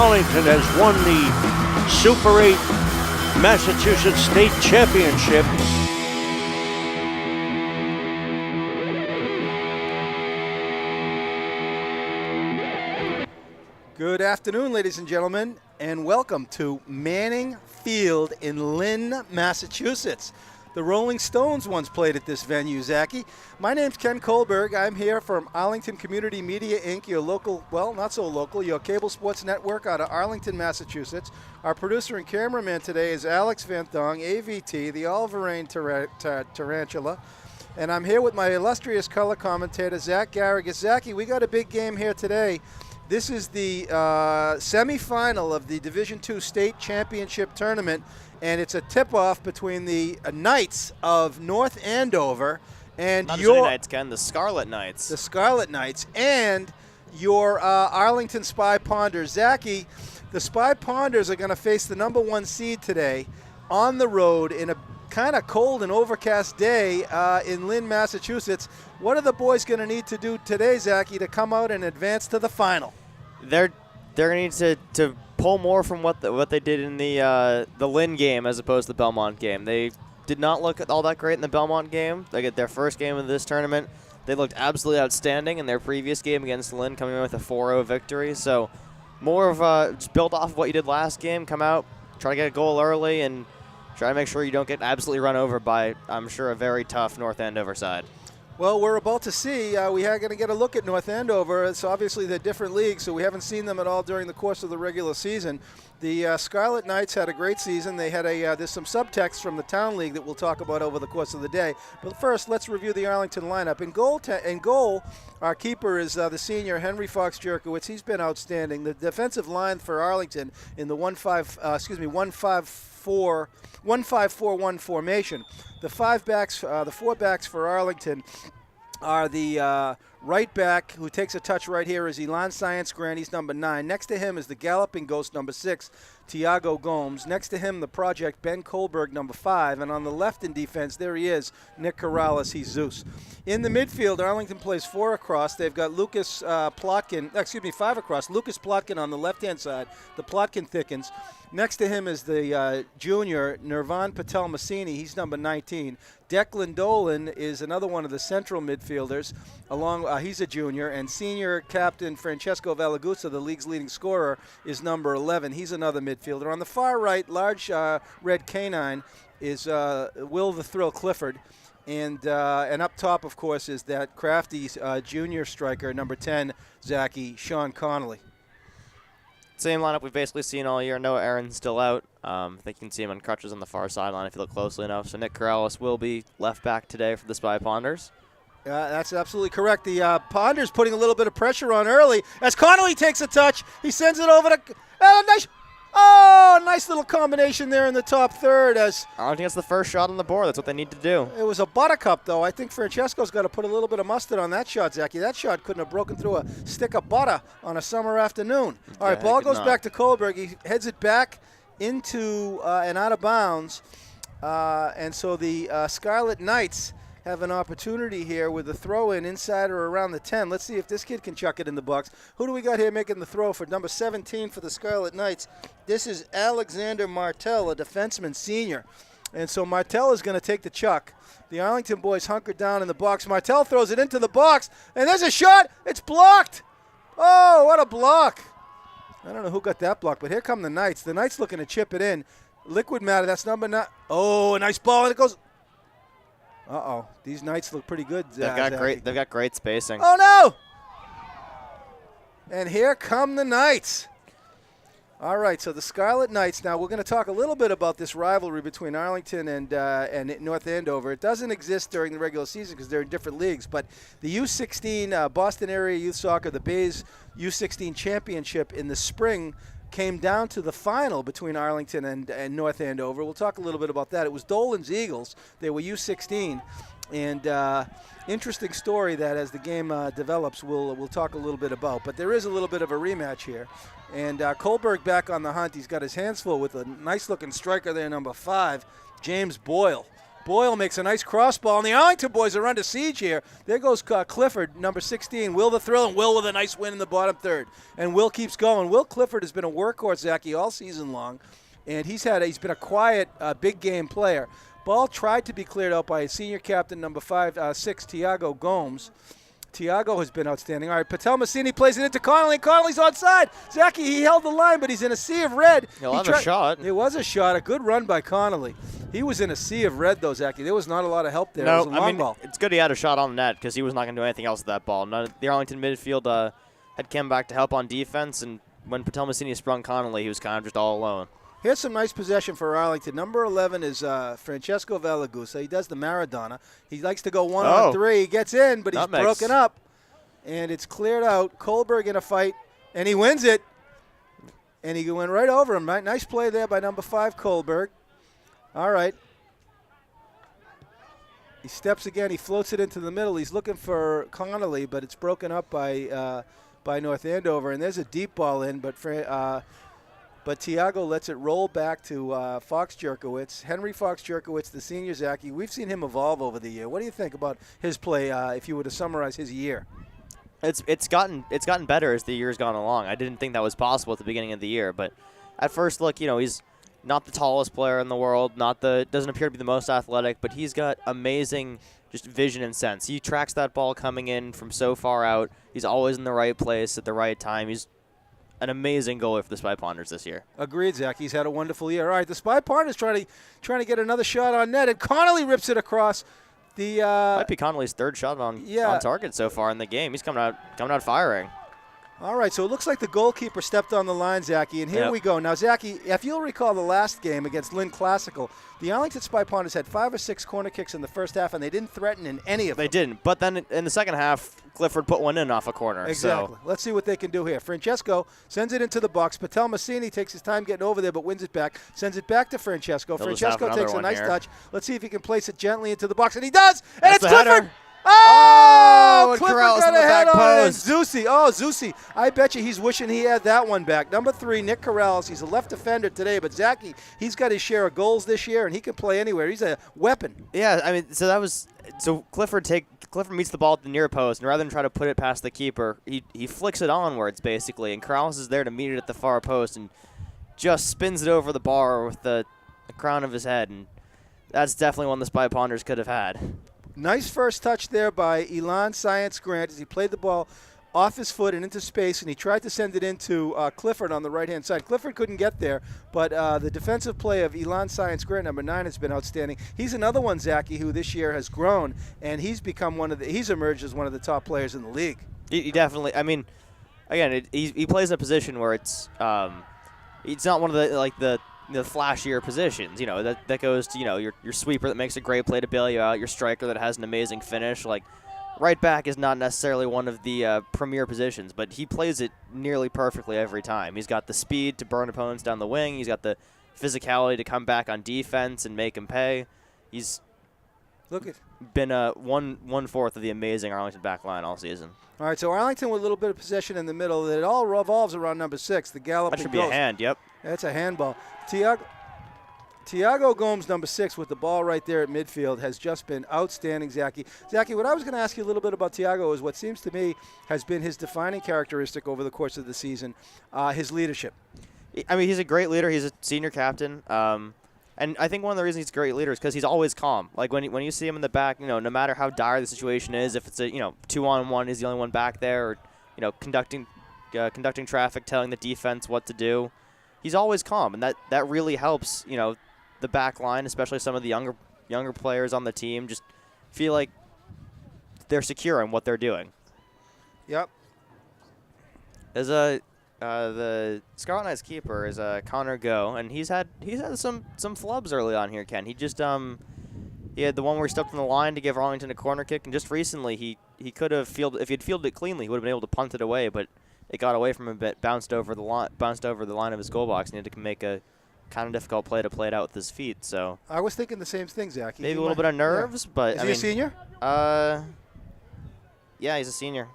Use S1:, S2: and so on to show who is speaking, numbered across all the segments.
S1: Arlington has won the Super 8 Massachusetts State Championship.
S2: Good afternoon, ladies and gentlemen, and welcome to Manning Field in Lynn, Massachusetts. The Rolling Stones once played at this venue, Zachy. My name's Ken Kohlberg. I'm here from Arlington Community Media, Inc., your local, well, not so local, your cable sports network out of Arlington, Massachusetts. Our producer and cameraman today is Alex Van Thong, AVT, the all-Varane tarantula. And I'm here with my illustrious color commentator, Zach Garrigus. Zachy, we got a big game here today. This is the semifinal of the Division II State Championship Tournament, and it's a tip-off between the Knights of North Andover and
S3: Not
S2: your
S3: Knights, Ken, the Scarlet Knights.
S2: The Scarlet Knights and your Arlington Spy Ponders. Zachy, the Spy Ponders are going to face the #1 seed today on the road in a kind of cold and overcast day in Lynn, Massachusetts. What are the boys going to need to do today, Zachy, to come out and advance to the final?
S3: They're going to need to pull more from what they did in the Lynn game as opposed to the Belmont game. They did not look all that great in the Belmont game. They get their first game of this tournament. They looked absolutely outstanding in their previous game against Lynn, coming in with a 4-0 victory. So more of just build off of what you did last game. Come out, try to get a goal early, and try to make sure you don't get absolutely run over by, I'm sure, a very tough North Andover side.
S2: Well, we're about to see. We are going to get a look at North Andover. It's obviously they're different leagues, so we haven't seen them at all during the course of the regular season. The Scarlet Knights had a great season. They had there's some subtext from the Town League that we'll talk about over the course of the day. But first, let's review the Arlington lineup. In goal, our keeper is the senior Henry Fox Jerkowitz. He's been outstanding. The defensive line for Arlington in the 1-5-4-1 formation. The four backs for Arlington are the right back, who takes a touch right here, is Elan Science Grant. He's number 9. Next to him is the Galloping Ghost, number 6, Tiago Gomes. Next to him, the Project, Ben Kohlberg, number 5. And on the left in defense, there he is, Nick Corrales. He's Zeus. In the midfield, Arlington plays 4 across. They've got 5 across. Lucas Plotkin on the left-hand side. The Plotkin thickens. Next to him is the junior, Nirvan Patel Massini. He's number 19. Declan Dolan is another one of the central midfielders. He's a junior. And senior captain Francesco Valagusa, the league's leading scorer, is number 11. He's another midfielder. On the far right, large red canine, is Will the Thrill Clifford. And up top, of course, is that crafty junior striker, number 10, Zachy, Sean Connolly.
S3: Same lineup we've basically seen all year. Noah Aaron's still out. I think you can see him on crutches on the far sideline if you look closely enough. So Nick Corrales will be left back today for the Spy Ponders.
S2: That's absolutely correct. The Ponders putting a little bit of pressure on early as Connolly takes a touch. He sends it over to nice little combination there in the top third. As
S3: I don't think that's the first shot on the board. That's what they need to do.
S2: It was a buttercup, though. I think Francesco's got to put a little bit of mustard on that shot, Zachy. That shot couldn't have broken through a stick of butter on a summer afternoon. All right, ball goes back to Kohlberg. He heads it back into and out of bounds. And so the Scarlet Knights have an opportunity here with the throw-in inside or around the 10. Let's see if this kid can chuck it in the box. Who do we got here making the throw for number 17 for the Scarlet Knights? This is Alexander Martel, a defenseman senior. And so Martel is going to take the chuck. The Arlington boys hunker down in the box. Martel throws it into the box, and there's a shot. It's blocked. Oh, what a block. I don't know who got that block, but here come the Knights. The Knights looking to chip it in. Liquid matter, that's number 9. Oh, a nice ball, and it goes. Uh-oh, these Knights look pretty good.
S3: They've got great spacing.
S2: Oh, no! And here come the Knights. All right, so the Scarlet Knights. Now, we're going to talk a little bit about this rivalry between Arlington and North Andover. It doesn't exist during the regular season because they're in different leagues, but the U16 Boston Area Youth Soccer, the Bays U16 Championship in the spring came down to the final between Arlington and North Andover. We'll talk a little bit about that. It was Dolan's Eagles. They were U16. And interesting story that as the game develops, we'll talk a little bit about. But there is a little bit of a rematch here. And Kohlberg back on the hunt. He's got his hands full with a nice-looking striker there, number 5, James Boyle. Boyle makes a nice cross ball, and the Arlington boys are under siege here. There goes Clifford, number 16. Will the thrill, and Will with a nice win in the bottom third. And Will keeps going. Will Clifford has been a workhorse, Zachy, all season long, and he's been a quiet, big game player. Ball tried to be cleared out by senior captain number 6, Tiago Gomes. Tiago has been outstanding. All right, Patel Massini plays it into Connolly. Connolly's onside. Zachy, he held the line, but he's in a sea of red.
S3: He'll have a shot.
S2: It was a shot. A good run by Connolly. He was in a sea of red, though, Zachy. There was not a lot of help there.
S3: No,
S2: it was a long ball.
S3: It's good he had a shot on net because he was not going to do anything else with that ball. The Arlington midfield had come back to help on defense, and when Patel Massini sprung Connolly, he was kind of just all alone.
S2: Here's some nice possession for Arlington. Number 11 is Francesco Valagusa. He does the Maradona. He likes to go 1-on-3. He gets in, but he's broken up. And it's cleared out. Kohlberg in a fight, and he wins it. And he went right over him. Right? Nice play there by number 5, Kohlberg. All right. He steps again. He floats it into the middle. He's looking for Connolly, but it's broken up by North Andover. And there's a deep ball in, but Tiago lets it roll back to Fox Jerkowitz. Henry Fox Jerkowitz, the senior Zachy. We've seen him evolve over the year. What do you think about his play if you were to summarize his year?
S3: It's gotten better as the year's gone along. I didn't think that was possible at the beginning of the year, but at first look, he's not the tallest player in the world, doesn't appear to be the most athletic, but he's got amazing just vision and sense. He tracks that ball coming in from so far out. He's always in the right place at the right time. He's an amazing goalie for the Spy Ponders this year. Agreed,
S2: Zach. He's had a wonderful year. All right, the Spy Ponders trying to get another shot on net, and Connolly rips it across.
S3: Might be Connolly's third shot on target so far in the game. He's coming out firing.
S2: All right, so it looks like the goalkeeper stepped on the line, Zachy, and here we go. Now, Zachy, if you'll recall the last game against Lynn Classical, the Arlington Spy Ponders had 5 or 6 corner kicks in the first half, and they didn't threaten in any of them.
S3: They didn't, but then in the second half, Clifford put one in off a corner.
S2: Exactly.
S3: So.
S2: Let's see what they can do here. Francesco sends it into the box. Patel Massini takes his time getting over there, but wins it back. Sends it back to Francesco. Francesco takes a nice touch. Let's see if he can place it gently into the box, and he does, and it's Clifford!
S3: Header.
S2: Oh, Clifford got
S3: a
S2: head
S3: back
S2: on it.
S3: post.
S2: Zusi. I bet you he's wishing he had that one back. Number 3, Nick Corrales. He's a left defender today, but Zachy, he's got his share of goals this year, and he can play anywhere. He's a weapon.
S3: Yeah, I mean, so Clifford meets the ball at the near post, and rather than try to put it past the keeper, he flicks it onwards basically, and Corrales is there to meet it at the far post and just spins it over the bar with the crown of his head, and that's definitely one the Spy Ponders could have had.
S2: Nice first touch there by Elon Science Grant as he played the ball off his foot and into space, and he tried to send it into Clifford on the right-hand side. Clifford couldn't get there, but the defensive play of Elon Science Grant, number 9, has been outstanding. He's another one, Zachy, who this year has grown, and he's emerged as one of the top players in the league.
S3: He definitely, I mean, again, he plays in a position where it's not one of the flashier positions, that goes to, your sweeper that makes a great play to bail you out, your striker that has an amazing finish. Like, right back is not necessarily one of the premier positions, but he plays it nearly perfectly every time. He's got the speed to burn opponents down the wing. He's got the physicality to come back on defense and make them pay. He's been 1/4 of the amazing Arlington back line all season.
S2: All right, so Arlington with a little bit of possession in the middle. It all revolves around number 6, the galloping
S3: That should be a hand, yep.
S2: That's a handball. Tiago Gomes, number 6, with the ball right there at midfield, has just been outstanding, Zachy. Zachy, what I was going to ask you a little bit about Tiago is what seems to me has been his defining characteristic over the course of the season, his leadership.
S3: I mean, he's a great leader. He's a senior captain. And I think one of the reasons he's a great leader is because he's always calm. Like, when you see him in the back, no matter how dire the situation is, if it's a 2-on-1, he's the only one back there, or, conducting traffic, telling the defense what to do, he's always calm. And that really helps, the back line, especially some of the younger players on the team, just feel like they're secure in what they're doing.
S2: Yep.
S3: The Scarlet Knights keeper is Connor Go, and he's had some flubs early on here, Ken. He just he had the one where he stepped on the line to give Arlington a corner kick, and just recently he could have if he'd fielded it cleanly, he would have been able to punt it away, but it got away from him a bit, bounced over the line of his goal box, and he had to make a kind of difficult play to play it out with his feet. So
S2: I was thinking the same thing, Zach.
S3: Maybe a little bit of nerves, but
S2: is he a senior?
S3: Yeah, he's a senior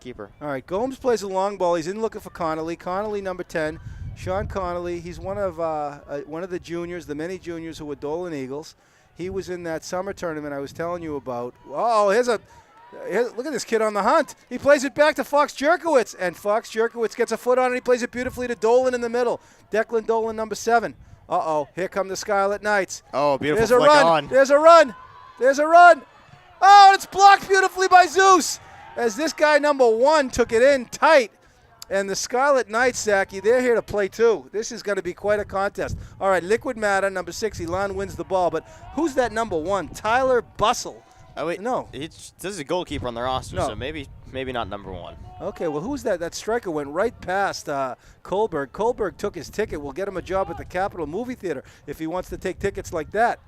S3: keeper.
S2: All right, Gomes plays a long ball. He's in looking for Connolly. Connolly, number 10. Sean Connolly. He's one of the juniors, the many juniors who were Dolan Eagles. He was in that summer tournament I was telling you about. Oh, look at this kid on the hunt. He plays it back to Fox Jerkowitz, and Fox Jerkowitz gets a foot on it. He plays it beautifully to Dolan in the middle. Declan Dolan, number 7. Uh-oh, here come the Scarlet Knights.
S3: Oh, beautiful
S2: There's a
S3: flick
S2: run.
S3: on.
S2: There's a run. There's a run. Oh, and it's blocked beautifully by Zeus as this guy, number 1, took it in tight. And the Scarlet Knights, Zachy, they're here to play too. This is going to be quite a contest. All right, Liquid Matter, number 6, Elan wins the ball. But who's that number 1? Tyler Bussell.
S3: Oh, wait.
S2: No.
S3: This is a goalkeeper on the roster,
S2: No.
S3: so maybe not number 1.
S2: Okay, well, who's that? That striker went right past Kohlberg. Kohlberg took his ticket. We'll get him a job at the Capitol Movie Theater if he wants to take tickets like that.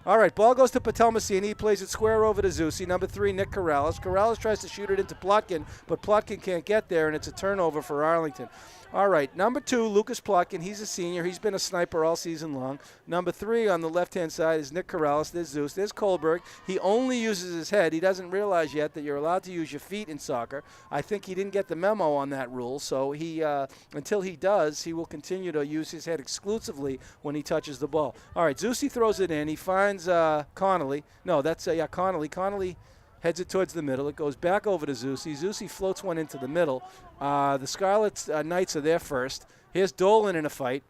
S2: All right, ball goes to Patel Massini. He plays it square over to Zusi. Number 3, Nick Corrales. Corrales tries to shoot it into Plotkin, but Plotkin can't get there, and it's a turnover for Arlington. All right, number 2, Lucas Plotkin. He's a senior. He's been a sniper all season long. Number 3 on the left-hand side is Nick Corrales. There's Zeus. There's Kohlberg. He only uses his head. He doesn't realize yet that you're allowed to use your feet in soccer. I think he didn't get the memo on that rule, so until he does, he will continue to use his head exclusively when he touches the ball. All right, Zusi throws it in. He finds Connolly. No, that's Connolly. Connolly heads it towards the middle. It goes back over to Zusi. Zusi floats one into the middle. The Scarlet Knights are there first. Here's Dolan in a fight.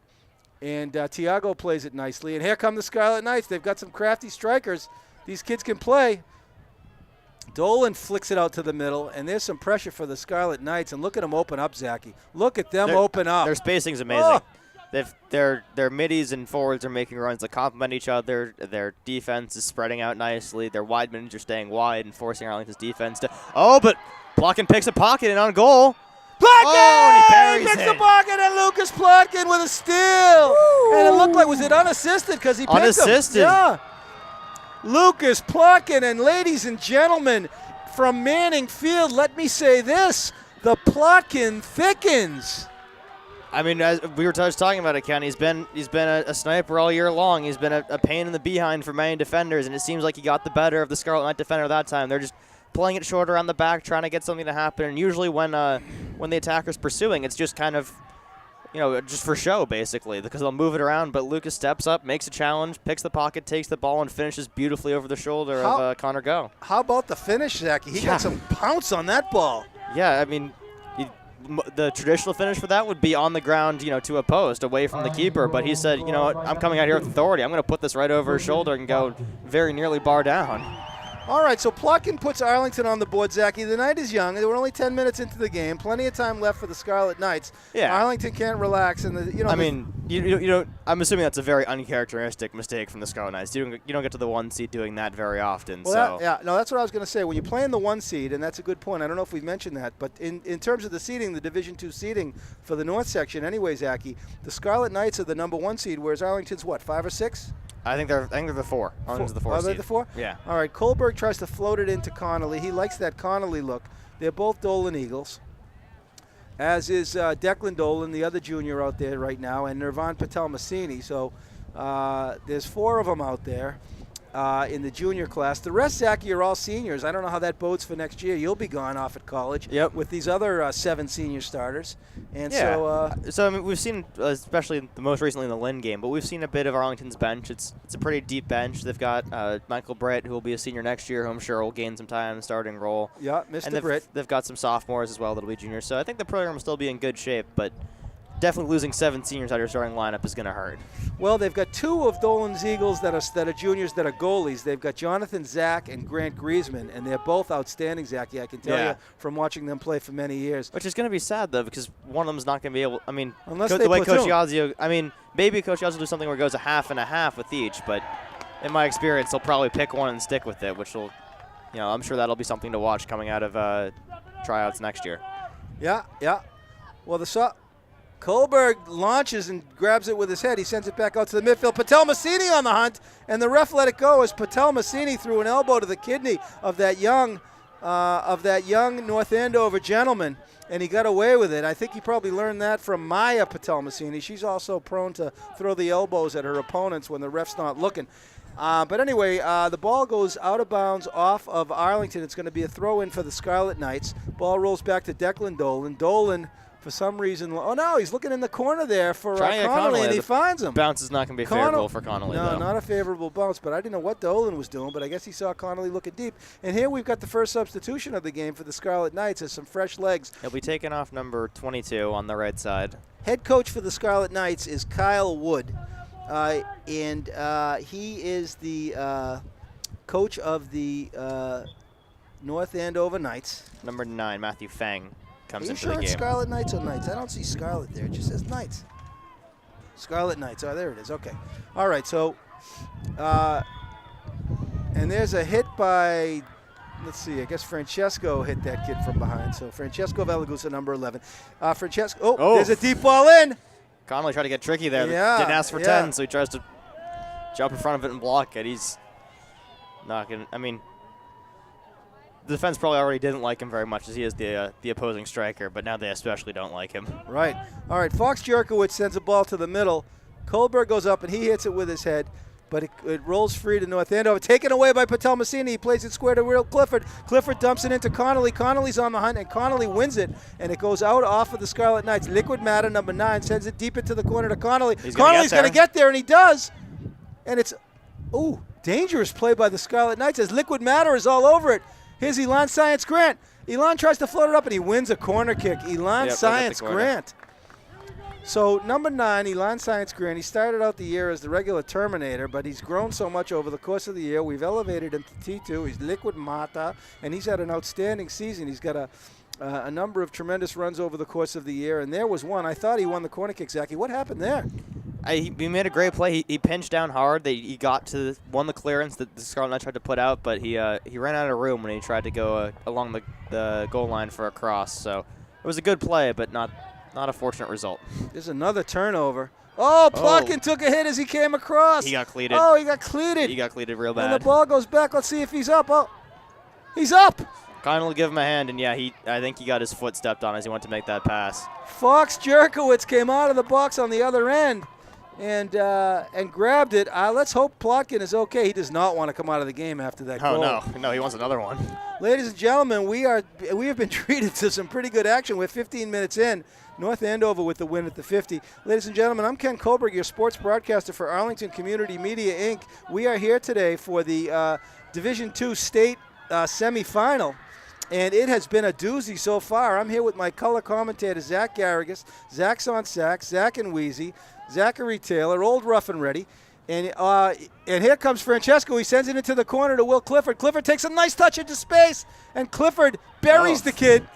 S2: And Tiago plays it nicely. And here come the Scarlet Knights. They've got some crafty strikers. These kids can play. Dolan flicks it out to the middle, and there's some pressure for the Scarlet Knights. And look at them open up, Zachy. Look at them open up.
S3: Their spacing's amazing.
S2: Oh.
S3: Their middies and forwards are making runs that complement each other. Their defense is spreading out nicely. Their wide middies are staying wide and forcing Arlington's defense to. Oh, but Plotkin picks a pocket and on goal.
S2: Plotkin!
S3: Oh, and he buries
S2: picks
S3: it.
S2: the pocket, and Lucas Plotkin with a steal.
S3: Woo.
S2: And it looked like, was it unassisted? Because he picked him.
S3: Unassisted.
S2: Yeah. Lucas Plotkin, and ladies and gentlemen, from Manning Field, let me say this: the Plotkin thickens.
S3: I mean, as we were just talking about it, Ken. He's been a sniper all year long. He's been a pain in the behind for many defenders, and it seems like he got the better of the Scarlet Knight defender that time. They're just playing it short around the back, trying to get something to happen. And usually when the attacker's pursuing, it's just kind of, just for show, basically, because they'll move it around. But Lucas steps up, makes a challenge, picks the pocket, takes the ball, and finishes beautifully over the shoulder of Connor Go.
S2: How about the finish, Zachy? He got some pounce on that ball.
S3: Yeah, I mean, the traditional finish for that would be on the ground, to a post, away from the keeper. But he said, I'm coming out here with authority. I'm going to put this right over his shoulder and go very nearly bar down.
S2: All right, so Plotkin puts Arlington on the board, Zachy. The night is young. They were only 10 minutes into the game. Plenty of time left for the Scarlet Knights.
S3: Yeah.
S2: Arlington can't relax. And
S3: I'm assuming that's a very uncharacteristic mistake from the Scarlet Knights. You don't get to the 1 seed doing that very often.
S2: Well, that's what I was going to say. When you play in the 1 seed, and that's a good point. I don't know if we've mentioned that, but in terms of the seeding, the Division II seeding for the North section, anyway, Zachy, the Scarlet Knights are the number 1 seed, whereas Arlington's what, 5 or 6?
S3: I think they're the 4. Arlington's the 4
S2: Are
S3: seed.
S2: they the 4?
S3: Yeah.
S2: All right, Kohlberg tries to float it into Connolly. He likes that Connolly look. They're both Dolan Eagles, as is Declan Dolan, the other junior out there right now, and Nirvan Patel Massini. So there's 4 of them out there in the junior class. The rest, Zachy, are all seniors. I don't know how that bodes for next year. You'll be gone off at college with these other 7 senior starters. And
S3: so I mean, we've seen, especially the most recently in the Lynn game, but we've seen a bit of Arlington's bench. It's a pretty deep bench. They've got Michael Britt, who will be a senior next year, who I'm sure will gain some time in the starting role.
S2: Yeah, Mr.
S3: And
S2: Britt.
S3: They've got some sophomores as well that'll be juniors. So I think the program will still be in good shape, but definitely losing 7 seniors out of your starting lineup is going to hurt.
S2: Well, they've got 2 of Dolan's Eagles that are juniors that are goalies. They've got Jonathan Zach and Grant Griezmann, and they're both outstanding, Zachy. I can tell you from watching them play for many years.
S3: Which is going to be sad, though, because one of them is not going to be able – I mean,
S2: unless
S3: the way Coach Yazio – I mean, maybe Coach Yazio will do something where it goes a half and a half with each, but in my experience, they'll probably pick one and stick with it, which will – I'm sure that'll be something to watch coming out of tryouts next year.
S2: Yeah. Well, Kohlberg launches and grabs it with his head. He sends it back out to the midfield. Patel Massini on the hunt, and the ref let it go as Patel Massini threw an elbow to the kidney of that young North Andover gentleman, and he got away with it. I think he probably learned that from Maya Patel Massini. She's also prone to throw the elbows at her opponents when the ref's not looking. But anyway, the ball goes out of bounds off of Arlington. It's going to be a throw-in for the Scarlet Knights. Ball rolls back to Declan Dolan. Dolan For some reason, oh no, he's looking in the corner there for
S3: Trying
S2: Connolly, and he finds him.
S3: Bounce is not going to be favorable for Connolly,
S2: No,
S3: though.
S2: not a favorable bounce, but I didn't know what Dolan was doing, but I guess he saw Connolly looking deep. And here we've got the first substitution of the game for the Scarlet Knights as some fresh legs.
S3: He'll be taking off number 22 on the right side.
S2: Head coach for the Scarlet Knights is Kyle Wood, and he is the coach of the North Andover Knights.
S3: Number 9, Matthew Fang, comes into
S2: the game. Are you sure it's
S3: game.
S2: Scarlet Knights or Knights? I don't see Scarlet there. It just says Knights. Scarlet Knights. Oh, there it is. Okay. All right, so, and there's a hit by, let's see, I guess Francesco hit that kid from behind. So Francesco Valagusa, number 11. Francesco, there's a deep ball in.
S3: Connolly tried to get tricky there.
S2: Yeah,
S3: Didn't ask for 10, so he tries to jump in front of it and block it. He's not going to, I mean, the defense probably already didn't like him very much as he is the opposing striker, but now they especially don't like him.
S2: Right. All right, Fox Jerkowitz sends a ball to the middle. Kohlberg goes up, and he hits it with his head, but it rolls free to North Andover. Taken away by Patel Messini. He plays it square to Will Clifford. Clifford dumps it into Connolly. Connolly's on the hunt, and Connolly wins it, and it goes out off of the Scarlet Knights. Liquid Matter, number 9, sends it deep into the corner to Connolly. Connolly's going to get there, and he does. And it's, dangerous play by the Scarlet Knights as Liquid Matter is all over it. Here's Elon Science Grant. Elon tries to float it up, and he wins a corner kick. Elon Science Grant. So number 9, Elon Science Grant, he started out the year as the regular Terminator, but he's grown so much over the course of the year. We've elevated him to T2. He's Liquid Mata, and he's had an outstanding season. He's got a number of tremendous runs over the course of the year, and there was one. I thought he won the corner kick, Zachy. What happened there?
S3: He made a great play. He pinched down hard. He won the clearance that the Scarlet Knight tried to put out, but he ran out of room when he tried to go along the goal line for a cross. So it was a good play, but not a fortunate result.
S2: There's another turnover. Oh, Plotkin took a hit as he came across.
S3: He got cleated.
S2: Oh, he got cleated.
S3: He got cleated real bad.
S2: And the ball goes back. Let's see if he's up. Oh, he's up.
S3: Connolly give him a hand, and I think he got his foot stepped on as he went to make that pass.
S2: Fox Jerkowitz came out of the box on the other end and grabbed it. Let's hope Plotkin is okay. He does not want to come out of the game after that goal.
S3: No, he wants another one.
S2: Ladies and gentlemen, we have been treated to some pretty good action. We're 15 minutes in. North Andover with the win at the 50. Ladies and gentlemen, I'm Ken Kohlberg, your sports broadcaster for Arlington Community Media, Inc. We are here today for the Division II state semifinal, and it has been a doozy so far. I'm here with my color commentator, Zach Garrigus. Zach's on sax, Zach and Wheezy, Zachary Taylor, old rough and ready. And here comes Francesco. He sends it into the corner to Will Clifford. Clifford takes a nice touch into space, and Clifford buries the kid.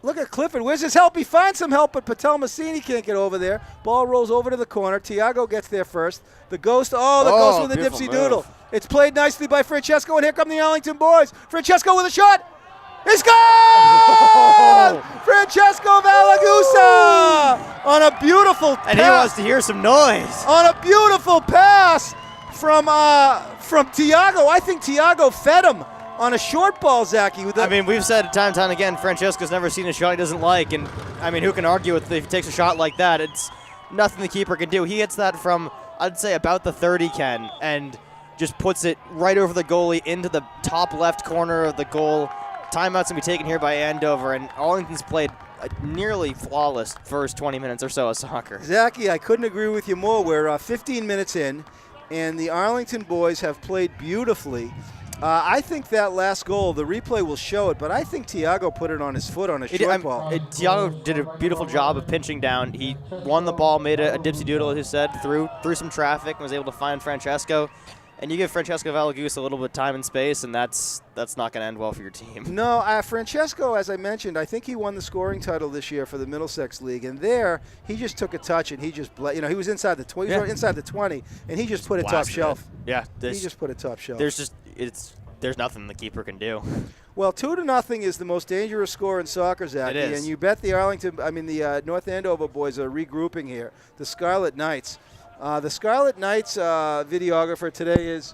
S2: Look at Clifford. Where's his help? He finds some help, but Patel Messini can't get over there. Ball rolls over to the corner. Tiago gets there first. The Ghost, Ghost with a dipsy doodle. It's played nicely by Francesco, and here come the Arlington boys. Francesco with a shot. He's gone! Francesco Valagusa on a beautiful pass.
S3: And he wants to hear some noise.
S2: On a beautiful pass from Tiago. I think Tiago fed him on a short ball, Zachy.
S3: We've said time and time again, Francesco's never seen a shot he doesn't like, and who can argue with if he takes a shot like that? It's nothing the keeper can do. He hits that from, I'd say, about the 30, Ken, and just puts it right over the goalie into the top left corner of the goal. Timeout's going to be taken here by Andover, and Arlington's played a nearly flawless first 20 minutes or so of soccer.
S2: Zachy, I couldn't agree with you more. We're 15 minutes in, and the Arlington boys have played beautifully. I think that last goal, the replay will show it, but I think Tiago put it on his foot on a short ball.
S3: Tiago did a beautiful job of pinching down. He won the ball, made a dipsy doodle, as you said, through some traffic, and was able to find Francesco. And you give Francesco Valagusa a little bit of time and space, and that's not going to end well for your team.
S2: No, Francesco, as I mentioned, I think he won the scoring title this year for the Middlesex League, and there he just took a touch and he just, he was inside the 20, inside the 20, and he just put it top shelf.
S3: Yeah,
S2: he just put it top shelf.
S3: There's nothing the keeper can do.
S2: Well, 2-0 is the most dangerous score in soccer, Zachy.
S3: It is.
S2: And you bet the North Andover boys are regrouping here. The Scarlet Knights. The Scarlet Knights videographer today is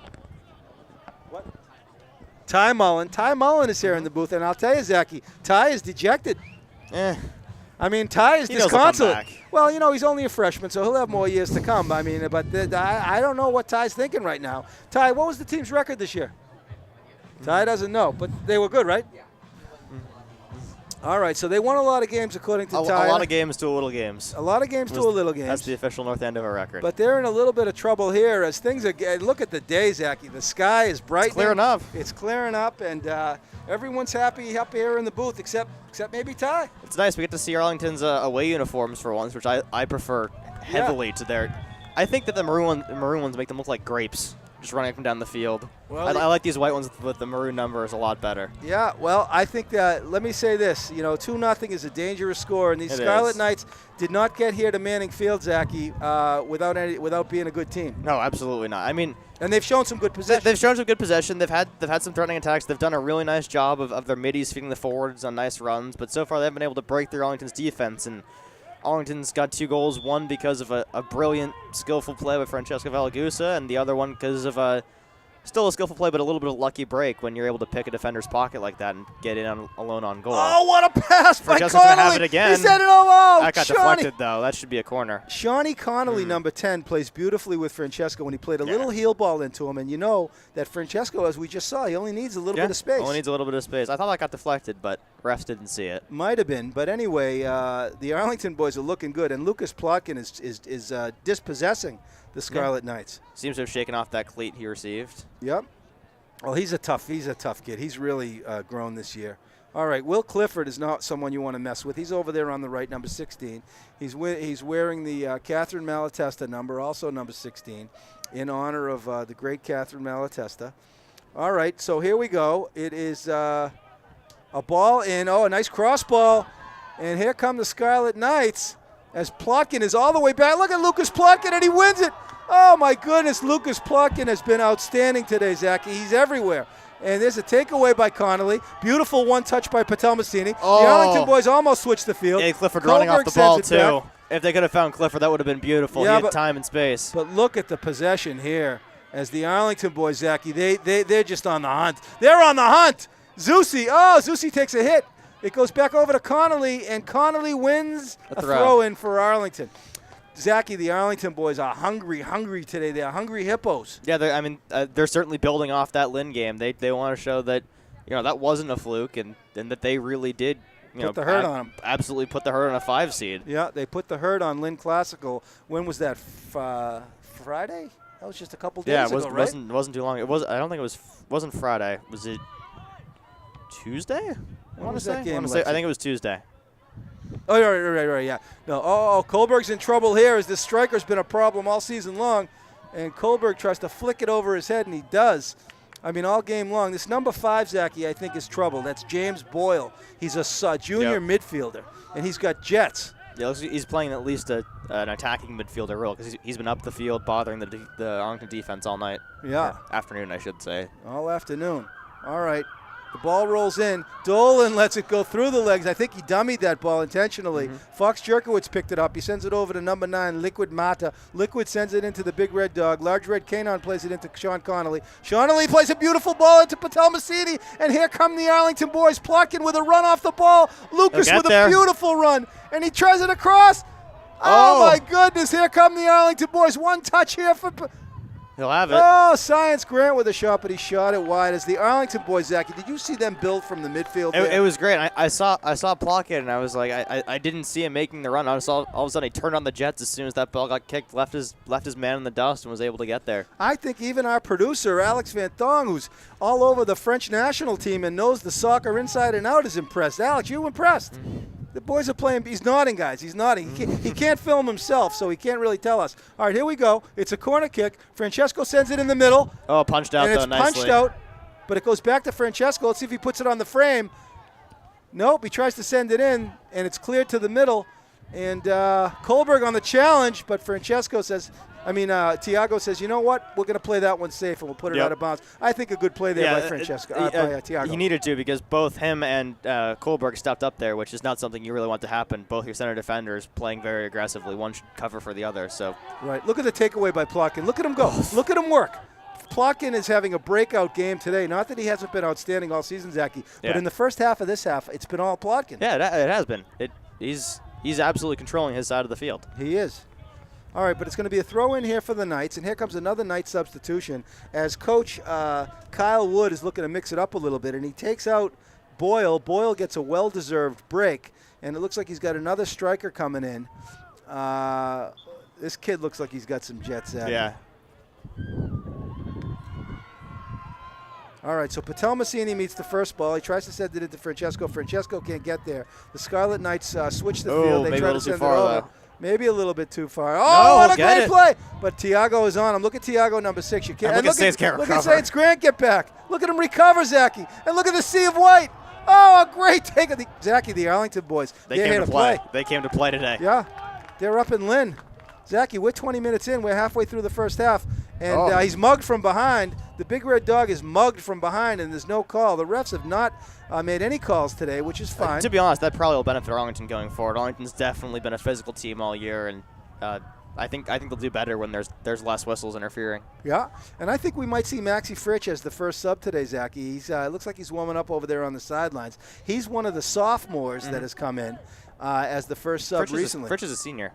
S2: Ty Mullen. Ty Mullen is here in the booth, and I'll tell you, Zachy, Ty is dejected. Ty is disconsolate. Well, he's only a freshman, so he'll have more years to come. I don't know what Ty's thinking right now. Ty, what was the team's record this year? Ty doesn't know, but they were good, right? All right, so they won a lot of games according to
S3: A
S2: Tyler.
S3: lot of games to little games.
S2: A lot of games to a little games.
S3: That's the official North Andover record.
S2: But they're in a little bit of trouble here as things are. Look at the day, Zachy. The sky is bright.
S3: It's clearing up.
S2: It's clearing up, and everyone's happy up here in the booth, except maybe Ty.
S3: It's nice. We get to see Arlington's away uniforms for once, which I prefer heavily to their. I think that the maroon ones make them look like grapes, just running up and down the field.
S2: Well,
S3: I like these white ones with the maroon numbers a lot better.
S2: Yeah, well, I think that, let me say this, 2-0 is a dangerous score, and these Scarlet Knights did not get here to Manning Field, Zachy, without being a good team.
S3: No, absolutely not. I mean,
S2: and they've shown some good possession.
S3: They've shown some good possession. They've had some threatening attacks. They've done a really nice job of their middies feeding the forwards on nice runs, but so far they haven't been able to break through Arlington's defense, and Arlington's got 2 goals, one because of a brilliant, skillful play by Francesco Valagusa, and the other one because of still a skillful play, but a little bit of lucky break when you're able to pick a defender's pocket like that and get in alone on goal.
S2: Oh, what a pass by
S3: Francesco's going to have it
S2: Connolly.
S3: again.
S2: He said it all out.
S3: That got deflected, though. That should be a corner.
S2: Shawnee Connolly, number 10, plays beautifully with Francesco when he played a little heel ball into him. And you know that Francesco, as we just saw, he only needs a little bit of space.
S3: Only needs a little bit of space. I thought that got deflected, but refs didn't see it.
S2: Might have been. But anyway, the Arlington boys are looking good. And Lucas Plotkin is dispossessing the Scarlet Knights.
S3: Seems to have shaken off that cleat he received.
S2: Yep. Well, he's a tough kid. He's really grown this year. All right, Will Clifford is not someone you want to mess with. He's over there on the right, number 16. He's wearing the Catherine Malatesta number, also number 16, in honor of the great Catherine Malatesta. All right, so here we go. It is a ball in. Oh, a nice cross ball. And here come the Scarlet Knights as Plotkin is all the way back. Look at Lucas Plotkin, and he wins it. Oh, my goodness, Lucas Plotkin has been outstanding today, Zachy. He's everywhere. And there's a takeaway by Connolly. Beautiful one touch by Patel-Mastini.
S3: Oh.
S2: The Arlington boys almost switched the field.
S3: Yeah, Clifford
S2: Kohlberg
S3: running off the ball, too.
S2: back.
S3: If they could have found Clifford, that would have been beautiful.
S2: Yeah,
S3: he had time and space.
S2: But look at the possession here as the Arlington boys, Zachy, they're just on the hunt. They're on the hunt. Zusi takes a hit. It goes back over to Connolly, and Connolly wins a throw-in for Arlington. Zachy, the Arlington boys are hungry today. They're hungry hippos.
S3: Yeah, they're certainly building off that Lynn game. They want to show that that wasn't a fluke and that they really did
S2: put the hurt on them.
S3: Absolutely put the hurt on a 5 seed.
S2: Yeah, they put the hurt on Lynn Classical. When was that? Friday? That was just a couple days ago, right?
S3: It wasn't too long. I don't think wasn't Friday. Was it Tuesday?
S2: When was that game?
S3: I think it was Tuesday.
S2: Oh, right, yeah. No, Kohlberg's in trouble here as this striker's been a problem all season long, and Kohlberg tries to flick it over his head, and he does. I mean, all game long. This number 5, Zachy, I think is trouble. That's James Boyle. He's a junior midfielder, and he's got jets.
S3: Yeah, he's playing at least an attacking midfielder role because he's been up the field bothering the Arlington defense all night.
S2: Yeah.
S3: Or afternoon, I should say.
S2: All afternoon. All right. The ball rolls in. Dolan lets it go through the legs. I think he dummied that ball intentionally. Fox Jerkowitz picked it up. He sends it over to number 9, Liquid Mata. Liquid sends it into the Big Red Dog. Large Red Canine plays it into Sean Connolly. Connolly plays a beautiful ball into Patel-Mastini. And here come the Arlington boys. Plotkin with a run off the ball. Lucas with a beautiful run. And he tries it across. Oh, my goodness. Here come the Arlington boys. One touch here for...
S3: He'll have it.
S2: Oh, Science Grant with a shot, but he shot it wide. As the Arlington boys, Zachy, did you see them build from the midfield?
S3: It was great. I saw Plotkin, and I was like, I didn't see him making the run. I saw all of a sudden he turned on the jets as soon as that ball got kicked, left his man in the dust, and was able to get there. I
S2: think even our producer, Alex Van Thong, who's all over the French national team and knows the soccer inside and out, is impressed. Alex, you impressed? The boys are playing. He's nodding, guys. He's nodding. He can't film himself, so he can't really tell us. All right, here we go. It's a corner kick. Francesco sends it in the middle.
S3: Oh, punched out,
S2: and
S3: nicely.
S2: Punched out, but it goes back to Francesco. Let's see if he puts it on the frame. Nope, he tries to send it in, and it's cleared to the middle. And Kohlberg on the challenge, but Francesco says, Tiago says, you know what? We're going to play that one safe, and we'll put it out of bounds. I think a good play there by Francesco. By Tiago.
S3: He needed to because both him and Kohlberg stepped up there, which is not something you really want to happen. Both your center defenders playing very aggressively. One should cover for the other. So
S2: right. Look at the takeaway by Plotkin. Look at him go. Look at him work. Plotkin is having a breakout game today. Not that he hasn't been outstanding all season, Zachy, but in the first half of this half, it's been all Plotkin.
S3: Yeah, it has been. He's absolutely controlling his side of the field.
S2: He is. All right, but it's going to be a throw-in here for the Knights, and here comes another Knights substitution as Coach Kyle Wood is looking to mix it up a little bit, and he takes out Boyle. Boyle gets a well-deserved break, and it looks like he's got another striker coming in. This kid looks like he's got some jets at him.
S3: Yeah.
S2: All right, so Patel Massini meets the first ball. He tries to send it into Francesco. Francesco can't get there. The Scarlet Knights switch the field. They
S3: maybe
S2: try
S3: a
S2: to
S3: little too
S2: send
S3: far,
S2: it over.
S3: though.
S2: Maybe a little bit too far.
S3: No,
S2: Oh, what a
S3: get
S2: great
S3: it.
S2: play! But Tiago is on him. Look at Tiago, number 6. You can't.
S3: And look at Saints can't
S2: Look at
S3: recover.
S2: Saints Grant get back. Look at him recover, Zachy. And look at the sea of white. Oh, a great take of the Zachy, the Arlington boys.
S3: They
S2: They're
S3: came
S2: here
S3: to play. They came to play today.
S2: Yeah, they're up in Lynn. Zachy, we're 20 minutes in. We're halfway through the first half. And he's mugged from behind. The big red dog is mugged from behind, and there's no call. The refs have not made any calls today, which is fine.
S3: To be honest, that probably will benefit Arlington going forward. Arlington's definitely been a physical team all year, and I think they'll do better when there's less whistles interfering.
S2: Yeah, and I think we might see Maxi Fritsch as the first sub today, Zachy. He's looks like he's warming up over there on the sidelines. He's one of the sophomores that has come in as the first sub recently.
S3: Fritsch is a senior.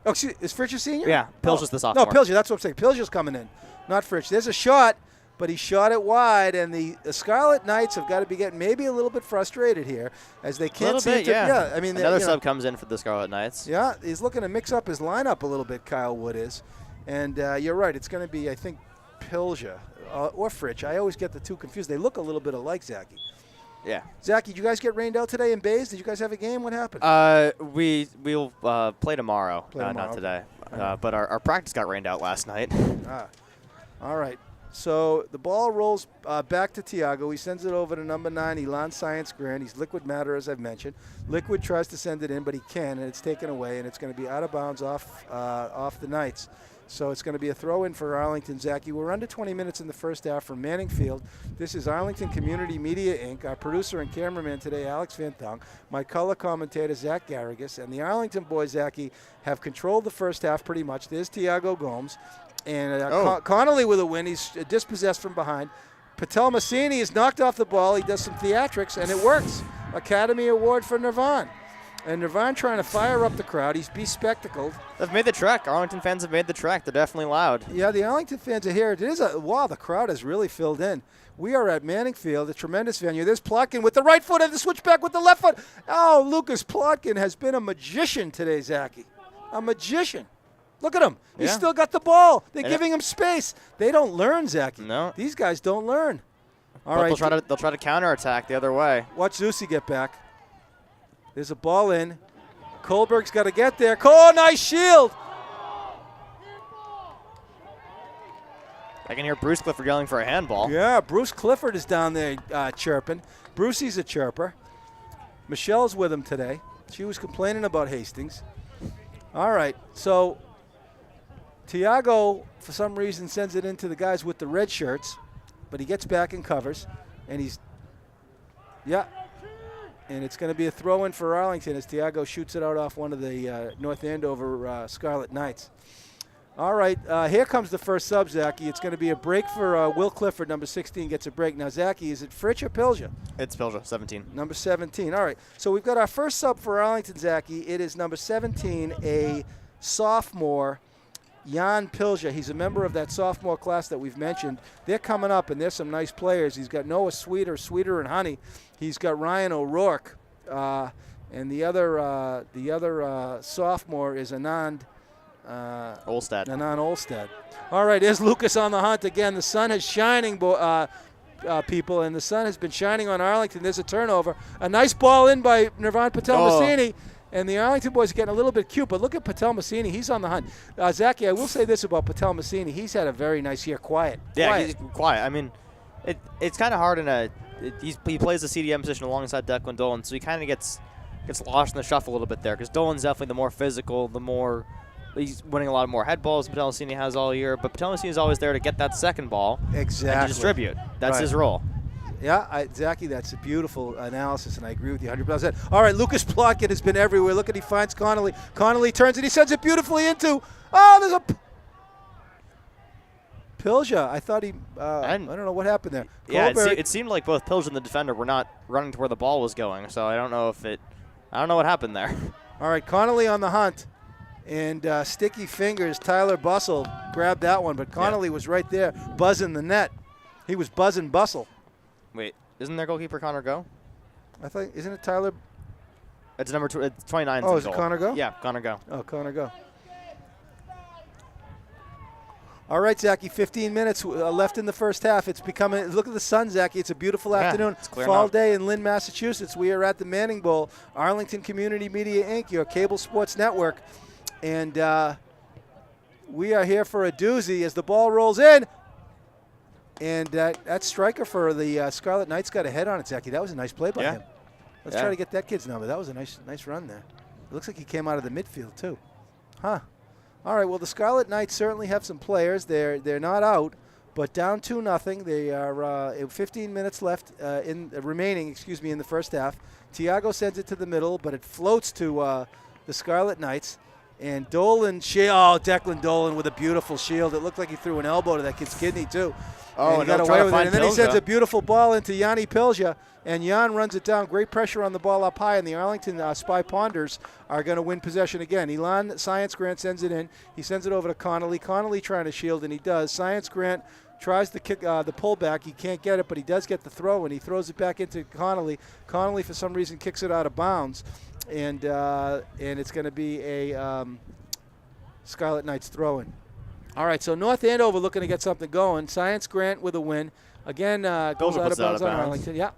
S2: Oh, is Fritsch a senior?
S3: Yeah, Pilger's the sophomore.
S2: No, Pilger, that's what I'm saying. Pilger's coming in, not Fritsch. There's a shot, but he shot it wide, and the Scarlet Knights have got to be getting maybe a little bit frustrated here as they can't seem to.
S3: Yeah,
S2: I mean,
S3: another sub comes in for the Scarlet Knights.
S2: Yeah, he's looking to mix up his lineup a little bit, Kyle Wood is. And you're right, it's going to be, I think, Pilger or Fritsch. I always get the two confused. They look a little bit alike, Zachy.
S3: Yeah.
S2: Zachy, did you guys get rained out today in Bays? Did you guys have a game? What happened?
S3: We'll play tomorrow, not today. But our practice got rained out last night.
S2: All right. So the ball rolls back to Tiago. He sends it over to number 9, Elon Science Grant. He's liquid matter, as I've mentioned. Liquid tries to send it in, but he can, and it's taken away, and it's going to be out of bounds off the Knights. So it's going to be a throw-in for Arlington. Zachy, we're under 20 minutes in the first half from Manning Field. This is Arlington Community Media, Inc. Our producer and cameraman today, Alex Van Thong. My color commentator, Zach Garrigus. And the Arlington boys, Zachy, have controlled the first half pretty much. There's Tiago Gomes. And Connolly with a win. He's dispossessed from behind. Patel Massini is knocked off the ball. He does some theatrics, and it works. Academy Award for Nirvan. And Nirvan trying to fire up the crowd. He's bespectacled.
S3: They've made the trek. Arlington fans have made the trek. They're definitely loud.
S2: Yeah, the Arlington fans are here. Wow, the crowd has really filled in. We are at Manning Field, a tremendous venue. There's Plotkin with the right foot and the switchback with the left foot. Oh, Lucas Plotkin has been a magician today, Zachy. A magician. Look at him. He's still got the ball. They're giving him space. They don't learn, Zachy.
S3: No.
S2: These guys don't learn. All
S3: but
S2: right.
S3: They'll try to counterattack the other way.
S2: Watch Zusi get back. There's a ball in. Kohlberg's got to get there. Oh, nice shield.
S3: I can hear Bruce Clifford yelling for a handball.
S2: Yeah, Bruce Clifford is down there chirping. Brucey's a chirper. Michelle's with him today. She was complaining about Hastings. All right, so Tiago, for some reason, sends it into the guys with the red shirts, but he gets back and covers, and and it's going to be a throw-in for Arlington as Tiago shoots it out off one of the North Andover Scarlet Knights. All right, here comes the first sub, Zachy. It's going to be a break for Will Clifford, number 16, gets a break. Now, Zachy, is it Fritsch or Pilger?
S3: It's Pilger, 17.
S2: Number 17. All right, so we've got our first sub for Arlington, Zachy. It is number 17, a sophomore, Jan Pilger. He's a member of that sophomore class that we've mentioned. They're coming up, and there's some nice players. He's got Noah Sweeter and Honey. He's got Ryan O'Rourke, and the other sophomore is Anand
S3: Olstad.
S2: Anand Olstad. All right, there's Lucas on the hunt again. The sun is shining, people, and the sun has been shining on Arlington. There's a turnover. A nice ball in by Nirvan Patel Massini. And the Arlington boys are getting a little bit cute, but look at Patel Massini. He's on the hunt. Zachy, I will say this about Patel Massini. He's had a very nice year. Quiet.
S3: Yeah, he's quiet. I mean, it's kind of hard he plays the CDM position alongside Declan Dolan, so he kind of gets lost in the shuffle a little bit there because Dolan's definitely the more physical, he's winning a lot more head balls Patel Massini has all year, but Patel Massini is always there to get that second ball and to distribute. That's his role.
S2: Yeah, Zachy, that's a beautiful analysis, and I agree with you 100%. All right, Lucas Plotkin has been everywhere. Look at he finds Connolly. Connolly turns it. He sends it beautifully into. Oh, there's a Pilger. I thought I don't know what happened there.
S3: Yeah, it seemed like both Pilger and the defender were not running to where the ball was going, so I don't know what happened there.
S2: All right, Connolly on the hunt. And sticky fingers, Tyler Bussell grabbed that one, but Connolly was right there buzzing the net. He was buzzing Bussell.
S3: Wait, isn't their goalkeeper Connor Go?
S2: I thought, isn't it Tyler?
S3: It's number 29.
S2: Oh, is it Connor Go?
S3: Yeah, Connor Go.
S2: Oh, Connor Go. All right, Zachy, 15 minutes left in the first half. It's becoming, look at the sun, Zachy. It's a beautiful afternoon. Fall day in Lynn, Massachusetts. We are at the Manning Bowl, Arlington Community Media, Inc., your cable sports network. And we are here for a doozy as the ball rolls in. And that striker for the Scarlet Knights got a head on it, Zachy. That was a nice play by him. Let's try to get that kid's number. That was a nice run there. It looks like he came out of the midfield, too. Huh. All right, well, the Scarlet Knights certainly have some players. They're not out, but down 2-0. They are 15 minutes left remaining in the first half. Tiago sends it to the middle, but it floats to the Scarlet Knights. And Declan Dolan with a beautiful shield. It looked like he threw an elbow to that kid's kidney, too.
S3: Oh,
S2: and he got away with it. And then he sends a beautiful ball into Yanni Pilja. And Jan runs it down. Great pressure on the ball up high, and the Arlington Spy Ponders are going to win possession again. Elon Science Grant sends it in. He sends it over to Connolly. Connolly trying to shield, and he does. Science Grant tries to kick the pullback. He can't get it, but he does get the throw, and he throws it back into Connolly. Connolly, for some reason, kicks it out of bounds, and it's going to be a Scarlet Knights throw-in. All right, so North Andover looking to get something going. Science Grant with a win. Again, goes out of bounds on Arlington. Yeah.